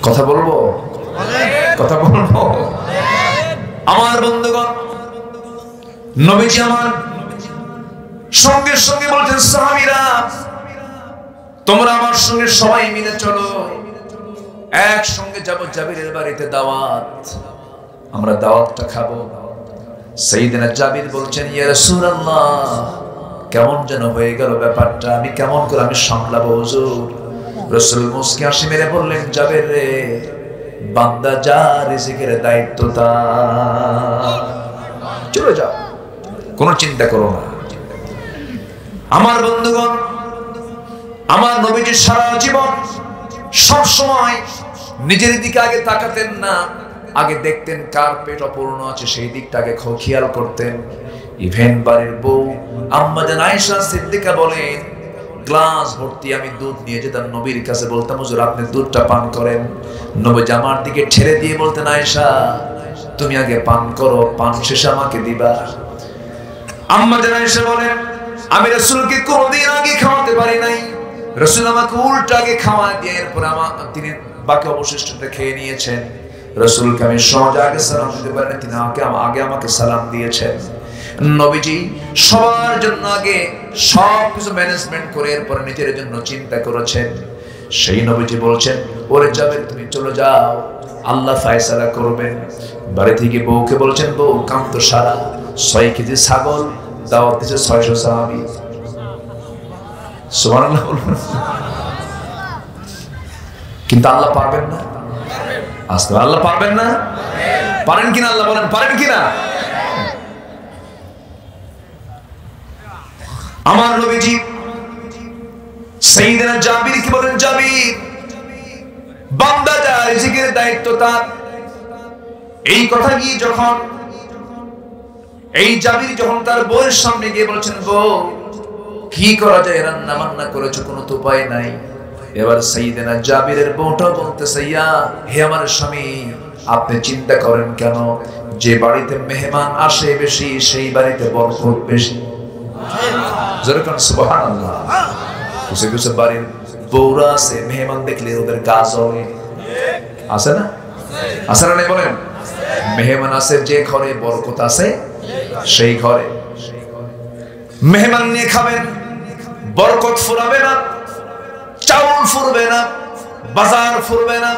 কথা বলবো, কথা বলবো। আমার বন্ধুগণ, নবীজি আমার সঙ্গে সঙ্গে বলছেন সাহাবীরা তোমরা আমার সঙ্গে সবাই মিলে চলো, একসঙ্গে যাব জাবিরের বাড়িতে দাওয়াত, আমরা দাওয়াতটা খাবো। সাইয়েদনা জাবির বলছেন ইয়া রাসূলুল্লাহ কেমন যেন হয়ে গেল ব্যাপারটা, আমি কেমন করে আমি সামলাবো হুজুর? রাসূল মুস্কি হাসি মেরে বললেন জাবির রে, বান্দা যা রিজিকের দায়িত্ব তার, চলে যাও, কোনো চিন্তা করো না। আমার বন্ধুগণ, আমার নবীজি সারা জীবন সব সময় নিজের দিকে আগে তাকাতেন না, আগে দেখতেন কার পেট অপূর্ণ আছে সেই দিকটা আগে খেয়াল করতেন। ইভেন বাড়ির বউ আম্মা জান আয়েশা সিদ্দিকা বলেন গ্লাস ভর্তি আমি দুধ নিয়ে যেতাম নবীর কাছে, বলতাম হুজুর আপনি দুধটা পান করেন। নবী আমার দিকে ঠেলে দিয়ে বলতেন আয়েশা তুমি আগে পান করো, পান শেষে আমাকে দিবা। আম্মা জান আয়েশা বলেন আমি রাসূলকে কোনদিন আগে খাওয়াতে পারি নাই, রাসূল আমাকে উল্টা আগে খাওয়া দিয়ে এরপর তিনি বাকি অবশিষ্টটা খেয়ে নিয়েছেন। রাসূলকে আমি সহজ আগে সালাম দিতে পারি না, তিনি আগে আমাকে সালাম দিয়েছেন। নবীজি সবার জন্য আগে সবকিছু ম্যানেজমেন্ট করে এরপর নিজের জন্য চিন্তা করেছেন। সেই নবীজি বলছেন ওরে যাবে তুমি চলে যাও, আল্লাহ ফয়সালা করবেন। বাড়ি থেকে বউকে বলছেন বউ কাম তো সারা 6 কেজি ছাগল দাওয়াত দিয়েছে 600 সাহাবী। সুবহানাল্লাহ বলুন। কিন্তু আল্লাহ পারবেন না? আস্তে আল্লাহ পারবেন না? পারেন কিনা আল্লাহ বলেন, পারেন কিনা? আমার নবীজি সাইয়েদনা জাবির কি বলেন জাবির বান্দা যা রিজিকের দায়িত্ব তার। এই কথা গিয়ে যখন এই জাবির যখন তার বউয়ের সামনে গিয়ে বলছেন বউ কি করা যায়, রান্না বান্না করেছো কোনো তো উপায় নাই। এবার সাইয়েদনা জাবিরের বউটা বলতেছে ইয়া হে আমার স্বামী আপনি চিন্তা করেন কেন, যে বাড়িতে মেহমান আসে বেশি সেই বাড়িতে বরকত বেশি। যেরকম সুবহানাল্লাহ। কিছু কিছু বাড়ির বউরা আছে মেহমান দেখলে ওদের গা জ্বলে, আছে না? আছে না? বলেন মেহমান আছে যে ঘরে বরকত আছে সেই ঘরে। মেহমান নিয়ে খাবেন, বরকত ফুরাবে না, চাউল ফুরবে না, বাজার ফুরবে না।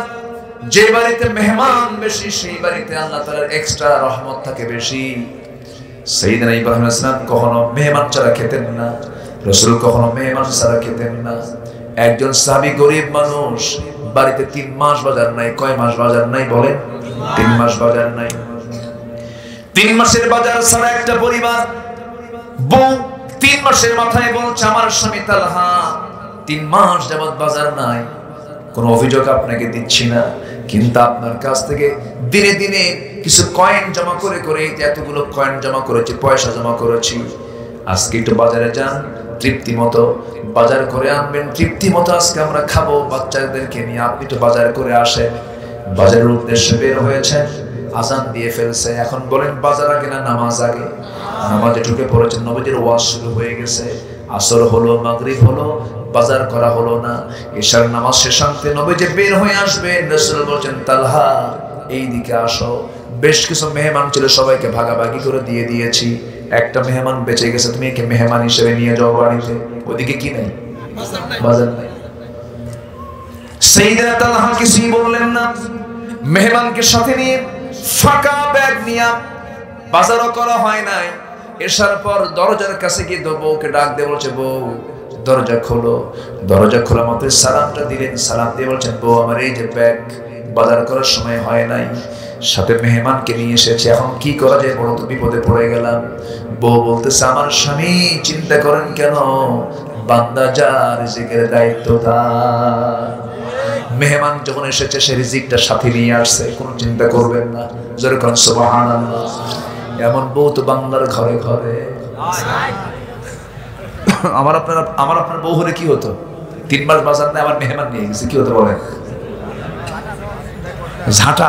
যে বাড়িতে মেহমান বেশি সেই বাড়িতে আল্লাহ তাআলার এক্সট্রা রহমত থাকে বেশি। সাইয়েদনা ইব্রাহিম আলাইহিস সালাম কখনো মেহমান ছাড়া খেতেন না, রাসূল কখনো মেহমান ছাড়া খেতেন না। একজন সাহাবী গরিব মানুষ, বাড়িতে 3 মাস বাজার নাই। কয় মাস বাজার নাই বলেন? 3 মাস বাজার নাই। 3 মাসের বাজার ছাড়া একটা পরিবার, বউ 3 মাসের মাথায় বলছে আমার স্বামী তালহা 3 মাস যাবত বাজার নাই। কোনো অভিযোগ আপনাকে দিচ্ছি না, কিন্তু আপনার কাছ থেকে দিনে দিনে কিছু কয়েন জমা করে করে এতগুলো কয়েন জমা করেছি, পয়সা জমা করেছি, আজকে একটু বাজারে যান, তৃপ্তি মতো বাজার করে আনবেন, তৃপ্তি মতো আজকে আমরা খাবো বাচ্চাদেরকে নিয়ে, আপনি তো বাজার করে আসেন। বাজারের উদ্দেশ্যে বের হয়েছেন, আজান দিয়ে ফেলছে। এখন বলেন বাজার আগে না নামাজ আগে? নামাজে ঢুকে পড়েছেন, নবীজির ওয়াজ শুরু হয়ে গেছে। আসর হলো, মাগরিব হলো, বাজার করা হলো না। ঈশার নামাজ শেষান্তে নবীজি বের হয়ে আসবেন, রাসূল বলছেন তালহা এইদিকে আসো। বেশ কিছু মেহমান ছিল, সবাইকে ভাগাভাগি করে দিয়ে দিয়েছি, একটা মেহমান বেঁচে গেছে, তুমি একে মেহমান হিসেবে নিয়ে যাও বাড়িতে। ওদিকে কি নাই? বাজার নাই। সাইয়েদনা তালহা কিছুই বললেন না, মেহমানকে সাথে নিয়ে ফাঁকা ব্যাগ নিয়ে, বাজারও করা হয় নাই। এসার পর দরজার কাছে গিয়ে বউকে ডাক দিয়ে বলছে, বউ দরজা খোলো। দরজা খোলা মাত্র সালামটা দিলেন, সালাম দিয়ে বলছেন, বউ আমার এই যে ব্যাগ, বাজার করার সময় হয় নাই, সাথে মেহমানকে নিয়ে এসেছে, এখন কি করা যায়, বড় তো বিপদে পড়ে গেলাম। বউ বলতেছে, আমার স্বামী চিন্তা করেন কেন, বান্দা যার রিজিকের দায়িত্ব তার। মেহমান যখন এসেছে সে রিজিকটা সাথে নিয়ে আসছে, কোনো চিন্তা করবেন না। জোরে কোন সুবহানাল্লাহ। এমন বউ তো বাংলার ঘরে ঘরে। আমার আপনার বউ হলে কি হতো? 3 মাস বাজার নেই, আমার মেহমান নিয়ে গেছে, কি হতো বলেন? ঝাঁটা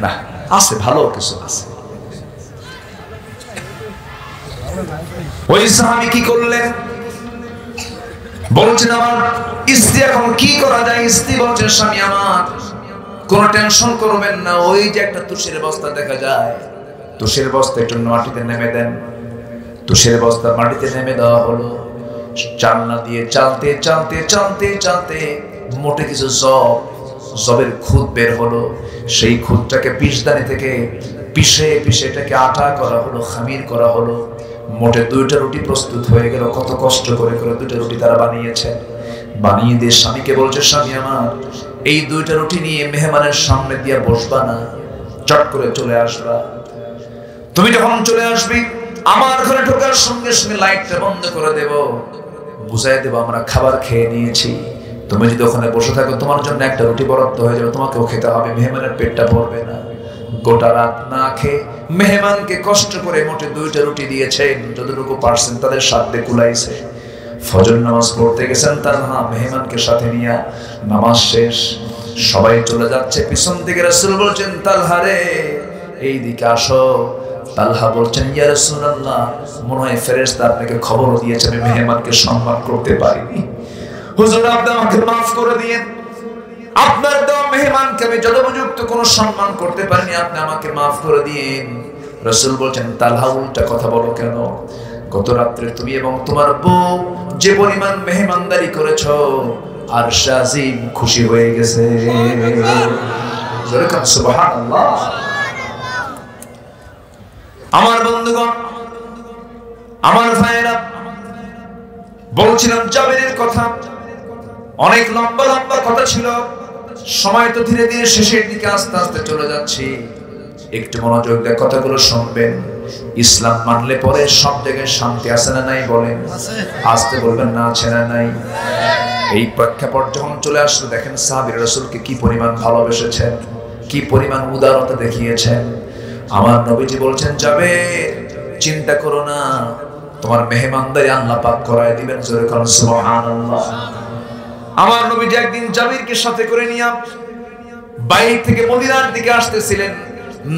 না, আছে ভালো কিছু আছে। ওই সাহাবী কি করলেন? বলছেন আমার স্ত্রী এখন কি করা যায়? স্ত্রী বলছেন, স্বামী আমার কোন টেনশন করবেন না, ওই যে একটা তুষের বস্তা দেখা যায়, তুষের বস্তা একটু মাটিতে নেমে দেন। তুষের বস্তা মাটিতে নেমে দেওয়া হলো, চালনা দিয়ে চালতে চালতে চালতে চালতে মোটে কিছু জবের খুদ বের হলো। সেই খুদটাকে পিষদানি থেকে পিষে পিষে এটাকে আটা করা হলো, খামির করা হলো। মোটে 2টা রুটি প্রস্তুত হয়ে গেল। কত কষ্ট করে করে 2টা রুটি তারা বানিয়েছে। বানিয়ে দিয়ে স্বামীকে বলছে, স্বামী আমার এই 2টা রুটি নিয়ে মেহমানের সামনে দিয়ে বসবা না, চট করে চলে আসবা। তুমি যখন চলে আসবি আমার ঘরে ঢোকার সঙ্গে সঙ্গে লাইটটা বন্ধ করে দেব, বুঝাই দেব আমরা খাবার খেয়ে নিয়েছি। তুমি যদি ওখানে বসে থাকো তোমার জন্য একটা রুটি বরাদ্দ হয়ে যাবে, তোমাকেও খেতে হবে, মেহমানের পেটটা ভরবে না। গোটা রাত না খেয়ে মেহমানকে কষ্ট করে মোটে 2টা রুটি দিয়েছেন, যতটুকু পারছেন তাদের সাধ্যে কুলাইছে। ফজর নামাজ পড়তে গেছেন তালহা মেহমানকে সাথে নিয়ে, নামাজ শেষ, সবাই চলে যাচ্ছে, পিছন থেকে রাসূল বলছেন, তালহা রে এইদিকে আসো। তালহা বলছেন, ইয়া রাসূলুল্লাহ মনে হয় ফেরেশতা আপনাকে খবর দিয়েছে আমি মেহমানকে সম্মান করতে পারিনি। হুজুর আপনি আমাকে মাফ করে দিয়েন, আপনার দেওয়া মেহমানকে আমি যথোপযুক্ত কোনো সম্মান করতে পারিনি, আপনি আমাকে মাফ করে দিন। রাসূল বলছেন, তালহা উল্টা কথা বলো কেন? গত রাত্রে তুমি এবং তোমার বউ যে পরিমাণ মেহমানদারি করেছো, আরশ আজিম খুশি হয়ে গেছে। জোরে কান সুবহানাল্লাহ। আমার বন্ধুগণ, আমার ভাইয়েরা, বলছিলাম জাবেরের কথা, অনেক লম্বা লম্বা কথা ছিল, সময় তো ধীরে ধীরে শেষের দিকে আস্তে আস্তে চলে যাচ্ছে। একটু মনোযোগ দিয়ে কথাগুলো শুনবেন। ইসলাম মানলে পরে সব জায়গায় শান্তি আছে না নাই বলেন? আসতে বলবেন না, আছে না নাই? এই প্রেক্ষাপট যখন চলে আসলো, দেখেন সাহাবীরা রাসূলকে কি পরিমাণ ভালোবেসেছেন, কি পরিমাণ উদারতা দেখিয়েছেন। আমার নবীজি বলছেন, যাবে চিন্তা করো না, তোমার মেহমানদারি আল্লাহ পাক করায় দিবেন। জোরে কান সুবহানাল্লাহ। আমার নবীজি একদিন জাবিরকে সাথে করে নিয়ে বাইরে থেকে মদিনার দিকে আসতেছিলেন।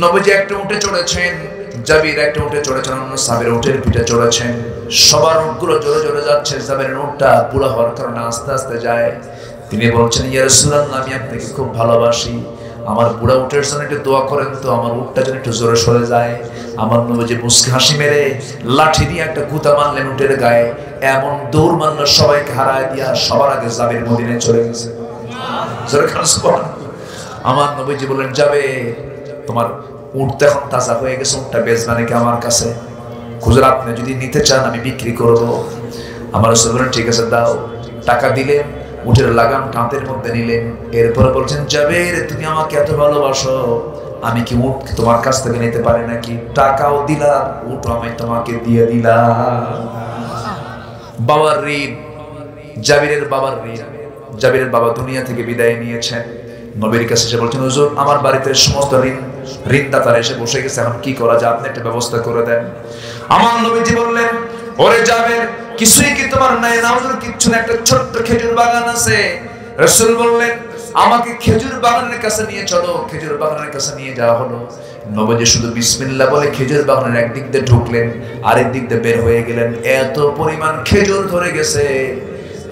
নবীজি একটা উটে চড়েছেন, জাবির একটা উটে চড়েছেন, অন্য সাহাবীরা উটের পিঠে চড়েছেন। সবার উটগুলো জোরে জোরে যাচ্ছে, জাবিরের উটটা বুড়া হওয়ার কারণে আস্তে আস্তে যায়। তিনি বলছেন, ইয়া রাসূলুল্লাহ আমি আপনাকে খুব ভালোবাসি, আমার বুড়া উটের জন্য একটু দোয়া করেন তো, আমার উটটা যেন একটু জোরে সরে যায়। আমার নবীজি মুস্কি হাসি মেরে লাঠি দিয়ে একটা গুতা মারলেন উটের গায়ে, এমন দৌড় মারল সবাইকে হারায় দিয়া সবার আগে জাবির মদিনায় চলে গেছে। আমার নবীজি বললেন, যাবে তোমার উট তো এখন তাজা হয়ে গেছে, উটটা বেচবা নাকি আমার কাছে? হুজুর আপনি যদি নিতে চান আমি বিক্রি করবো। আমার রাসূল বললেন, ঠিক আছে দাও। টাকা দিলেন, উটের লাগাম কাঁধের মধ্যে নিলেন। এরপরে বলছেন, যাবে তুমি আমাকে এত ভালোবাসো, আমি কি উট তোমার কাছ থেকে নিতে পারি নাকি? টাকাও দিলাম, উট আমি তোমাকে দিয়ে দিলাম। বাবার ঋণ, জাবিরের বাবার ঋণ। জাবিরের বাবা দুনিয়া থেকে বিদায় নিয়েছেন। নবীর কাছে এসে বলছেন, হুজুর আমার বাড়িতে সমস্ত ঋণদাতারা এসে বসে গেছে, এখন কি করা যায়, আপনি একটা ব্যবস্থা করে দেন। আমার নবীজি বললেন, ওরে জাবির কিছুই কি তোমার নাই? না হুজুর কিচ্ছু না, একটা ছোট্ট খেজুর বাগান আছে। রাসূল বললেন, আমাকে খেজুর বাগানের কাছে নিয়ে চলো। খেজুর বাগানের কাছে নিয়ে যাওয়া হলো। নবীজি শুধু বিসমিল্লাহ বলে খেজুর বাগানের একদিক দিয়ে ঢুকলেন, আরেক দিক দিয়ে বের হয়ে গেলেন। এত পরিমাণ খেজুর ধরে গেছে,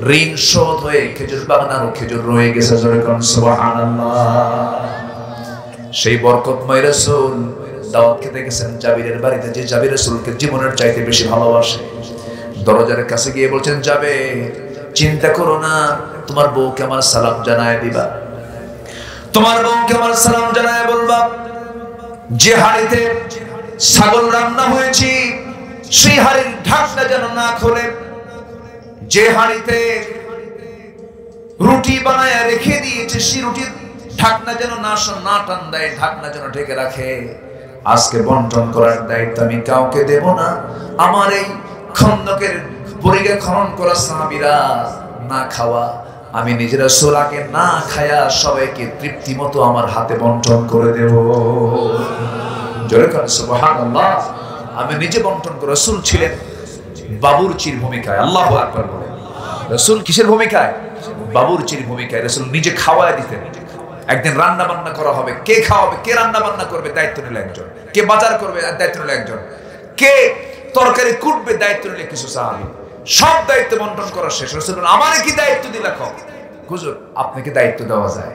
ঋণ শোধ হয়ে খেজুর বাগান আরো খেজুর রয়ে গেছে। জোরে কোন সুবহানাল্লাহ। সেই বরকতময় রাসূল দাওয়াত খেতে গেছেন জাবিরের বাড়িতে, যে জাবির রাসূলকে জীবনের চাইতে বেশি ভালোবাসে। দরজার কাছে গিয়ে বলছেন, যাবে চিন্তা করো না, তোমার বউকে আমার সালাম জানায় দিবা, তোমার বউকে আমার সালাম জানায় বলবা যে হাড়িতে ছাগল রান্না হয়েছে সেই হাড়ির ঢাকনা যেন না খোলে, যে হাড়িতে রুটি বানায় রেখে দিয়েছে সেই রুটির ঢাকনা যেন না টান দেয়, ঢাকনা যেন ঢেকে রাখে। আজকে বন্টন করার দায়িত্ব আমি কাউকে দেব না। আমার এই খন্দকের পরিগে খনন করা সাহাবীরা না খাওয়া, আমি নিজের রাসূল আগে না খায়া সবাইকে তৃপ্তি মতো আমার হাতে বন্টন করে দেব। জোরে করে সুবহানাল্লাহ। আমি নিজে বন্টন করে, রাসূল ছিলেন বাবুরচির ভূমিকায়। আল্লাহু আকবার বলে। রাসূল কিসের ভূমিকায়? বাবুরচির ভূমিকায়। রাসূল নিজে খাওয়ায় দিতেন। একদিন রান্না বান্না করা হবে, কে খাওয়াবে, কে রান্না বান্না করবে, দায়িত্ব নিল একজন। কে বাজার করবে, দায়িত্ব নিল একজন। কে তরকারি কুটবে, দায়িত্ব নিলে কিছু সাহাবী। সব দায়িত্ব বন্টন করা শেষ। রাসূল বলেন, আমারে কি দায়িত্ব দিলা? কও হুজুর আপনাকে দায়িত্ব দেওয়া যায়।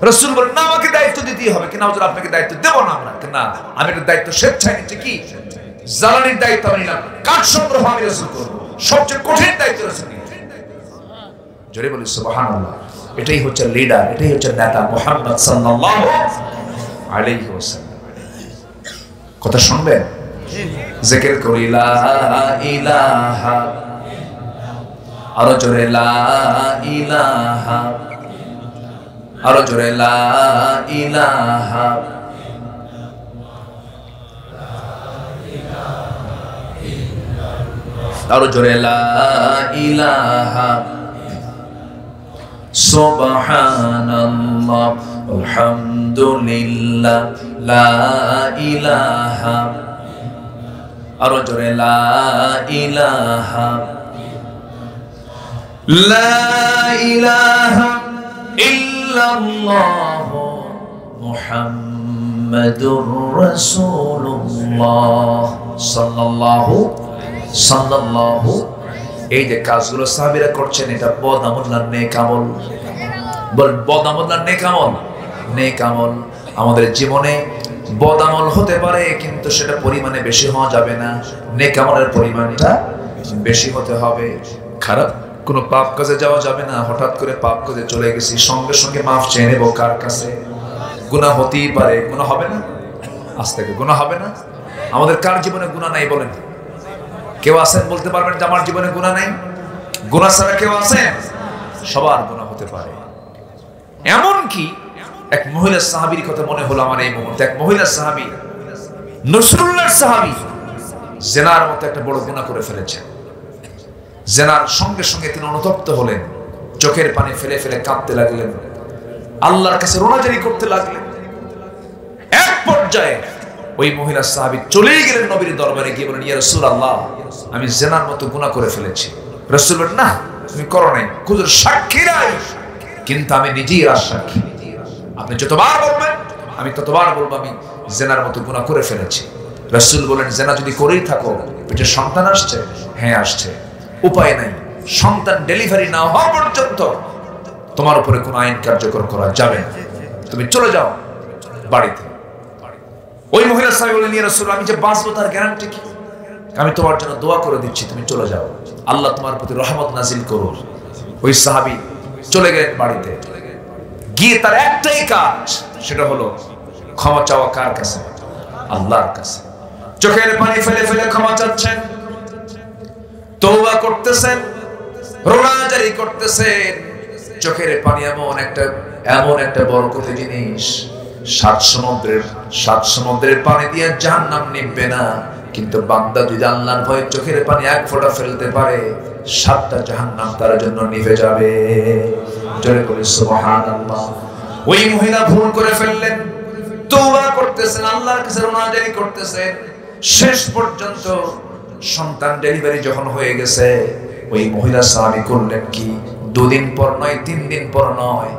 রাসূল বলেন, না আমাকে দায়িত্ব দিতেই হবে। কিনা হুজুর আপনাকে দায়িত্ব দেব না আমরা। না, আমি একটা দায়িত্ব স্বেচ্ছায় নিচ্ছি। কি? জ্বালানির দায়িত্ব আমি নিলাম, কাঠ সংগ্রহ আমি রাসূল করব। সবচেয়ে কঠিন দায়িত্ব রাসূল নিয়েছেন। জোরে বলি সুবহানাল্লাহ। এটাই হচ্ছে লিডার, এটাই হচ্ছে নেতা মুহাম্মদ সাল্লাল্লাহু আলাইহি ওয়াসাল্লাম। কথা শুনবেন? জিকির করি লা ইলাহা, আরো জোরে লা ইলাহা, আরো জোরে লা ইলাহা, আরো জোরে লা ইলাহা, সুবহানাল্লাহ আলহামদুলিল্লাহ লা ইলাহা, আরো জোরে লা ইলাহা, লা ইলাহা ইল্লাল্লাহ মুহাম্মাদুর রাসূলুল্লাহ সাল্লাল্লাহু। এই যে কাজগুলো সাহাবীরা করছেন, এটা বদ আমল না নেক আমল? বল, বদ আমল না নেক আমল? নেক আমল। আমাদের জীবনে বদ আমল হতে পারে, কিন্তু সেটা পরিমাণে বেশি হওয়া যাবে না। নেক আমলের পরিমাণটা বেশি হতে হবে। খারাপ কোনো পাপ কাজে যাওয়া যাবে না। হঠাৎ করে পাপ কাজে চলে গেছি, সঙ্গে সঙ্গে মাফ চেয়ে নেব কার কাছে? গুনাহ হতেই পারে, গুনাহ হবে না? আজ থেকে গুনাহ হবে না? আমাদের কার জীবনে গুনাহ নাই বলেন? কেউ আছেন বলতে পারবেন যে আমার জীবনে গুনাহ নাই? গুনাহ ছাড়া কেউ আছেন? সবার গুনাহ হতে পারে। এমন কি এক মহিলা সাহাবীর কথা মনে হলো আমার এই মুহূর্তে। এক মহিলা সাহাবী, নসরুল্লাহর সাহাবী, জিনার মতো একটা বড় গুনাহ করে ফেলেছেন। জিনার সঙ্গে সঙ্গে তিনি অনুতপ্ত হলেন, চোখের পানি ফেলে ফেলে কাঁদতে লাগলেন, আল্লাহর কাছে রোনাজারি করতে লাগলেন। এক পর্যায়ে ওই মহিলা সাহাবী চলেই গেলেন নবীর দরবারে, গিয়ে বলেন, ইয়া রাসূলুল্লাহ আমি জিনার মতো গুনাহ করে ফেলেছি। রাসূল বলেন, না তুমি করো নাই, হুজুর সাক্ষী নাই, কিন্তু আমি নিজেই সাক্ষী। আপনি যতবার বলবেন আমি ততবার বলবো আমি জিনার মতো গুনাহ করে ফেলেছি। রাসূল বলেন, জিনা যদি করেই থাকো, পেটে সন্তান আসছে? হ্যাঁ আসছে। উপায় নাই, সন্তান ডেলিভারি না হওয়া পর্যন্ত তোমার উপরে কোনো আইন কার্যকর করা যাবে না, তুমি চলে যাও বাড়িতে। ওই মহিলা সাহেব বলেন, ইয়া রাসূল আমি যে বাঁচবো তার গ্যারান্টি কি? আমি তোমার জন্য দোয়া করে দিচ্ছি, তুমি চলে যাও, আল্লাহ তোমার প্রতি রহমত নাজিল করুন। ওই সাহাবী চলে গেলেন বাড়িতে। গিয়ে তার একটাই কাজ, সেটা হলো ক্ষমা চাওয়া। কার কাছে? আল্লাহর কাছে। চোখের পানি ফেলে ফেলে ক্ষমা চাচ্ছেন, তওবা করতেছেন, রোনাজারি করতেছেন। চোখের পানি এমন একটা বরকতের জিনিস, সাত সমুদ্রের পানি দিয়ে জাহান্নাম নিভবে না, কিন্তু বান্দা যদি আল্লাহর ভয়ে চোখের পানি এক ফোঁটা ফেলতে পারে, 7টা জাহান্নাম তার জন্য নিভে যাবে। জোরে বলি সুবহানাল্লাহ। ওই মহিলা ভুল করে ফেললেন, তওবা করতেছেন, আল্লাহর কাছে রোনাজারি করতেছেন। শেষ পর্যন্ত সন্তান ডেলিভারি যখন হয়ে গেছে, ওই মহিলা সাহাবী করলেন কি, 2 দিন পর নয়, 3 দিন পর নয়,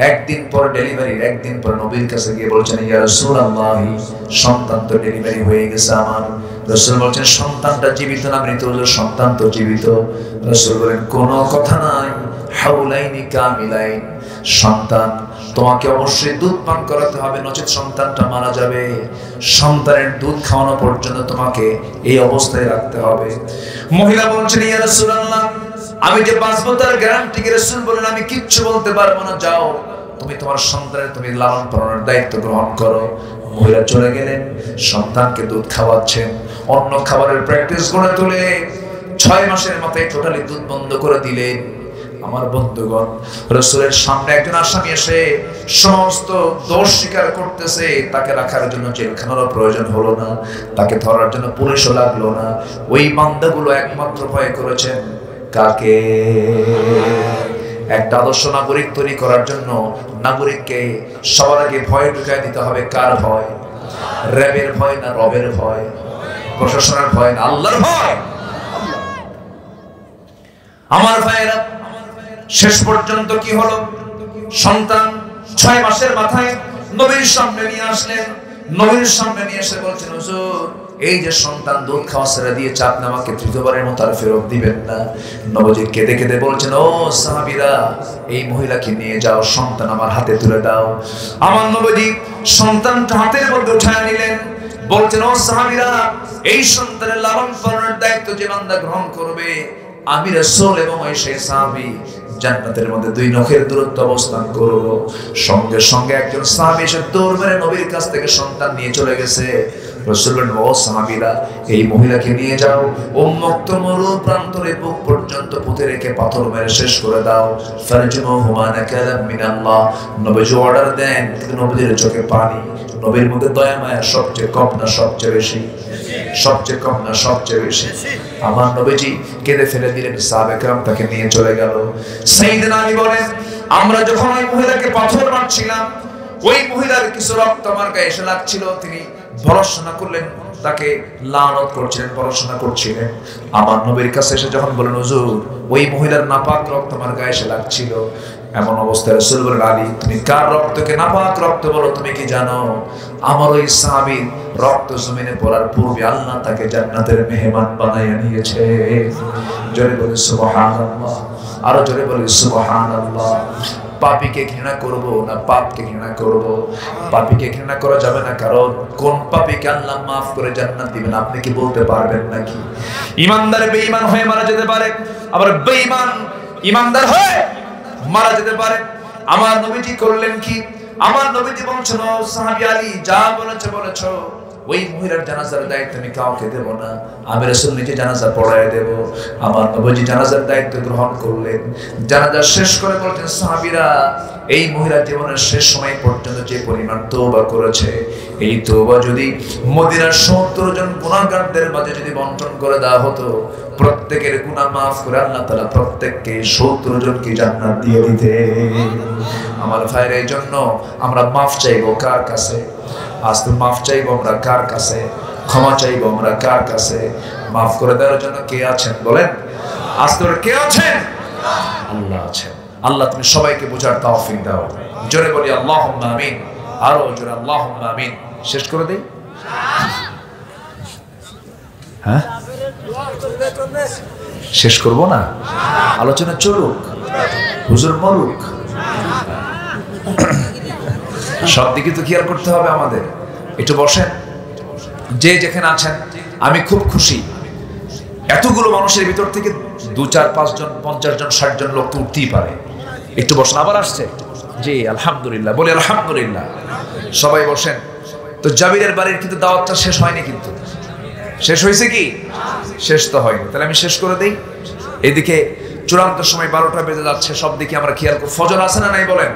1 দিন পর ডেলিভারি, 1 দিন পর নবীর কাছে গিয়ে বলছেন, ইয়া রাসূলুল্লাহ সন্তান তো ডেলিভারি হয়ে গেছে আমার, রাসূল বলেন সন্তানটা জীবিত না মৃত? সন্তান তো জীবিত। রাসূল বলেন কোনো কথা নাই, হাউলাইনি কামিলাইন, সন্তান তোমাকে অবশ্যই দুধ পান করাতে হবে, নচেত সন্তানটা মারা যাবে। সন্তানের দুধ খাওয়ানো পর্যন্ত তোমাকে এই অবস্থায় রাখতে হবে। মহিলা বলছেন ইয়া রাসূলুল্লাহ আমি যে বাঁচবো তার গ্যারান্টি কি? রাসূল বলেন আমি কিচ্ছু বলতে পারবো না, যাও তুমি তোমার সন্তানের তুমি লালন পালনের দায়িত্ব গ্রহণ করো। মহিলা চলে গেলেন, সন্তানকে দুধ খাওয়াচ্ছেন, অন্য খাবারের প্র্যাকটিস করে তুলে 6 মাসের মাথায় টোটালি দুধ বন্ধ করে দিলেন। আমার বন্ধুগণ, রাসূলের সামনে একজন আসামি এসে সমস্ত দোষ স্বীকার করতেছে, তাকে রাখার জন্য জেলখানারও প্রয়োজন হলো না, তাকে ধরার জন্য পুলিশও লাগলো না। ওই বান্দাগুলো একমাত্র ভয় করেছেন কাকে? একটা আদর্শ নাগরিক তৈরি করার জন্য নাগরিককে সবার আগে ভয় ঢুকায় দিতে হবে। কার ভয়? রবের ভয় না রবের ভয়? প্রশাসনের ভয় না আল্লাহর ভয়? আমার ভাইয়েরা, শেষ পর্যন্ত কি হলো? সন্তান 6 মাসের মাথায় নবীর সামনে নিয়ে আসলেন। নবীর সামনে নিয়ে এসে বলছেন হুজুর এই যে সন্তান দুধ খাওয়া ছেড়ে দিয়েছে, আপনি আমাকে তৃতীয়বারের মতো আর ফেরত দিবেন না? নবীজি কেঁদে কেঁদে বলছেন ও সাহাবীরা এই মহিলাকে নিয়ে যাও, সন্তান আমার হাতে তুলে দাও। আমার নবীজি সন্তানটা হাতের মধ্যে উঠায় নিলেন, বলছেন ও সাহাবীরা এই সন্তানের লালন পালনের দায়িত্ব যে বান্দা গ্রহণ করবে, আমি রাসূল এবং ওই সেই সাহাবী জান্নাতের মধ্যে 2 নখের দূরত্ব অবস্থান করব। সঙ্গে সঙ্গে একজন সাহাবী এসে দৌড় মেরে নবীর কাছ থেকে সন্তান নিয়ে চলে গেছে। রাসূল বলেন ও সাহাবীরা এই মহিলাকে নিয়ে যাও, উম্মুক্ত মরু প্রান্তরে বুক পর্যন্ত পুঁতে রেখে পাথর মেরে শেষ করে দাও। ফারজুমুহুমা নাকালাম মিনাল্লাহ। নবীজি অর্ডার দেন, কিন্তু নবীর চোখে পানি। নবীর মধ্যে দয়া মায়া সবচেয়ে কম না সবচেয়ে বেশি? সবচেয়ে কম না সবচেয়ে বেশি? আমার নবীজি কেঁদে ফেলে দিলেন, সাহাবায়ে কেরাম তাকে নিয়ে চলে গেল। সাইয়েদনা আলী বলেন আমরা যখন ওই মহিলাকে পাথর মারছিলাম, ওই মহিলার কিছু রক্ত আমার গায়ে এসে লাগছিল, তিনি ভরসনা করলেন, তাকে লানত করছিলেন, পড়াশোনা করছিলেন। আমার নবীর কাছে এসে যখন বলেন হুজুর ওই মহিলার নাপাক রক্ত আমার গায়ে এসে লাগছিল, এমন অবস্থায় রাসূল বলেন আলী তুমি কার রক্তকে নাপাক রক্ত বলো তুমি কি জানো? আমার ওই সাহাবীর রক্ত জমিনে পড়ার পূর্বে আল্লাহ তাকে জান্নাতের মেহমান বানাইয়া নিয়েছে। জোরে বলে সুবহানাল্লাহ, আরো জোরে বলে সুবহানাল্লাহ। পাপীকে ঘৃণা করব না পাপকে ঘৃণা করব? পাপীকে ঘৃণা করা যাবে না, কারণ কোন পাপীকে আল্লাহ মাফ করে জান্নাত দিবেন আপনি কি বলতে পারবেন নাকি? ঈমানদার বেঈমান হয়ে মারা যেতে পারে, আবার বেঈমান ঈমানদার হয়ে মারা যেতে পারে। আমার নবীজি করলেন কি? আমার নবীজি বলছেন ও সাহাবী আলী যা বলেছো ওই মহিলার জানাজার দায়িত্ব আমি কাউকে দেব না, আমি রাসূল নিজে জানাজা পড়ায় দেব। আমার নবীজি জানাজার দায়িত্ব গ্রহণ করলেন। জানাজা শেষ করে বলছেন সাহাবীরা এই মহিলার জীবনের শেষ সময় পর্যন্ত যে পরিমাণ তওবা করেছে, এই তওবা যদি মদিনার 70 জন গুনাহগারদের মাঝে যদি বন্টন করে দেওয়া হতো, প্রত্যেকের গুনাহ মাফ করে আল্লাহ তাআলা প্রত্যেককে 70 জনকে জান্নাত দিয়ে দিতে। আমার ভাইরা এই জন্য আমরা মাফ চাইবো কার কাছে? আজ তো মাফ চাইবো আমরা কার কাছে? ক্ষমা চাইবো আমরা কার কাছে? মাফ করে দেওয়ার জন্য কে আছেন বলেন? আজ তো কে আছেন? আল্লাহ আছেন। আল্লাহ তুমি সবাইকে বোঝার তৌফিক দাও। জোরে বলি আল্লাহুম্মা আমিন, আরো জোরে আল্লাহুম্মা আমিন। শেষ করে দেই? হ্যাঁ শেষ করব না, আলোচনা চলুক, হুজুর বলুক। সব দিকে তো খেয়াল করতে হবে আমাদের। একটু বসেন, যে যেখানে আছেন। আমি খুব খুশি এতগুলো মানুষের ভিতর থেকে 2, 4, 5 জন 50 জন 60 জন লোক তো উঠতেই পারে। একটু বসেন। আবার আসছে জি আলহামদুলিল্লাহ, বলি আলহামদুলিল্লাহ। সবাই বসেন। তো জাবিরের বাড়ির কিন্তু দাওয়াতটা শেষ হয়নি, কিন্তু শেষ হয়েছে কি? শেষ তো হয়নি। তাহলে আমি শেষ করে দেই। এদিকে চূড়ান্ত সময় 12টা বেজে যাচ্ছে, সব দিকে আমরা খেয়াল করি। ফজর আছে না নাই বলেন?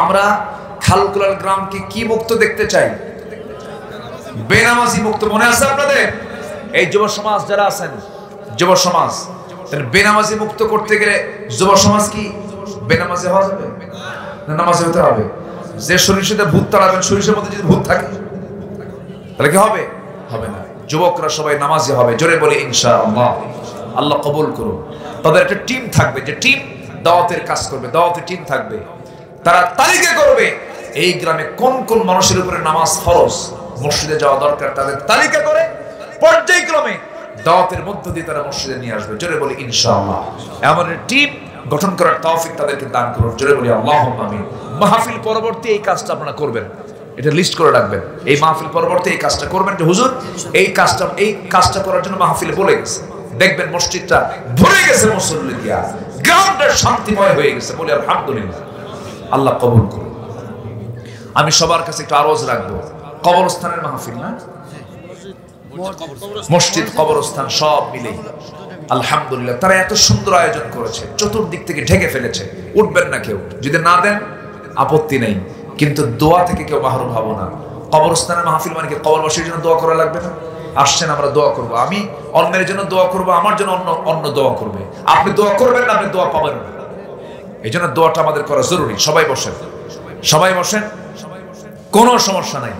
আমরা খালকুলার গ্রামকে কি মুক্ত দেখতে চাই? বেনামাজি মুক্ত। মনে আছে আপনাদের? এই যুব সমাজ যারা আছেন, যুব সমাজ, তাহলে বেনামাজি মুক্ত করতে গেলে যুব সমাজ কি বেনামাজি হওয়া যাবে না নামাজি হতে হবে? যে সরিষাতে ভূত তাড়াবেন, সরিষার মধ্যে যদি ভূত থাকে তাহলে কি হবে? হবে না। যুবকরা সবাই নামাজি হবে। জোরে বলি ইনশাআল্লাহ। আল্লাহ কবুল করুন। তাদের একটা টিম থাকবে, যে টিম দাওয়াতের কাজ করবে, দাওয়াতের টিম থাকবে। তারা তালিকা করবে এই গ্রামে কোন কোন মানুষের উপরে নামাজ ফরজ, মসজিদে যাওয়া দরকার, তাদের তালিকা করে পর্যায়ক্রমে দাওয়াতের মধ্য দিয়ে তারা মসজিদে নিয়ে আসবে। জোরে বলি ইনশাআল্লাহ। এমন টিম গঠন করার তৌফিক তাদেরকে দান করুন। জোরে বলি আল্লাহুম্মা আমিন। মাহফিল পরবর্তী এই কাজটা আপনারা করবেন, এটা লিস্ট করে রাখবেন। এই মাহফিল পরবর্তী এই কাজটা করবেন যে হুজুর এই কাজটা করার জন্য মাহফিলে বলে গেছে। দেখবেন মসজিদটা ভরে গেছে মুসল্লি দিয়া, গ্রাউন্ডটা শান্তিময় হয়ে গেছে। বলি আলহামদুলিল্লাহ। আল্লাহ কবুল করুন। আমি সবার কাছে একটু আরজ রাখবো, কবরস্থানের মাহফিল না, মসজিদ কবরস্থান সব মিলে আলহামদুলিল্লাহ তারা এত সুন্দর আয়োজন করেছে, চতুর্দিক থেকে ঢেকে ফেলেছে। উঠবেন না কেউ, যদি না দেন আপত্তি নেই, কিন্তু দোয়া থেকে কেউ মাহরুম হবো না। কবরস্থানের মাহফিল মানে কি কবরবাসীর জন্য দোয়া করা লাগবে না? আসছেন আমরা দোয়া করবো, আমি অন্যের জন্য দোয়া করবো, আমার জন্য অন্য দোয়া করবে। আপনি দোয়া করবেন না, আপনি দোয়া পাবেন না। এই জন্য দোয়াটা আমাদের করা জরুরি। সবাই বসেন, সবাই বসেন, কোনো সমস্যা নাই।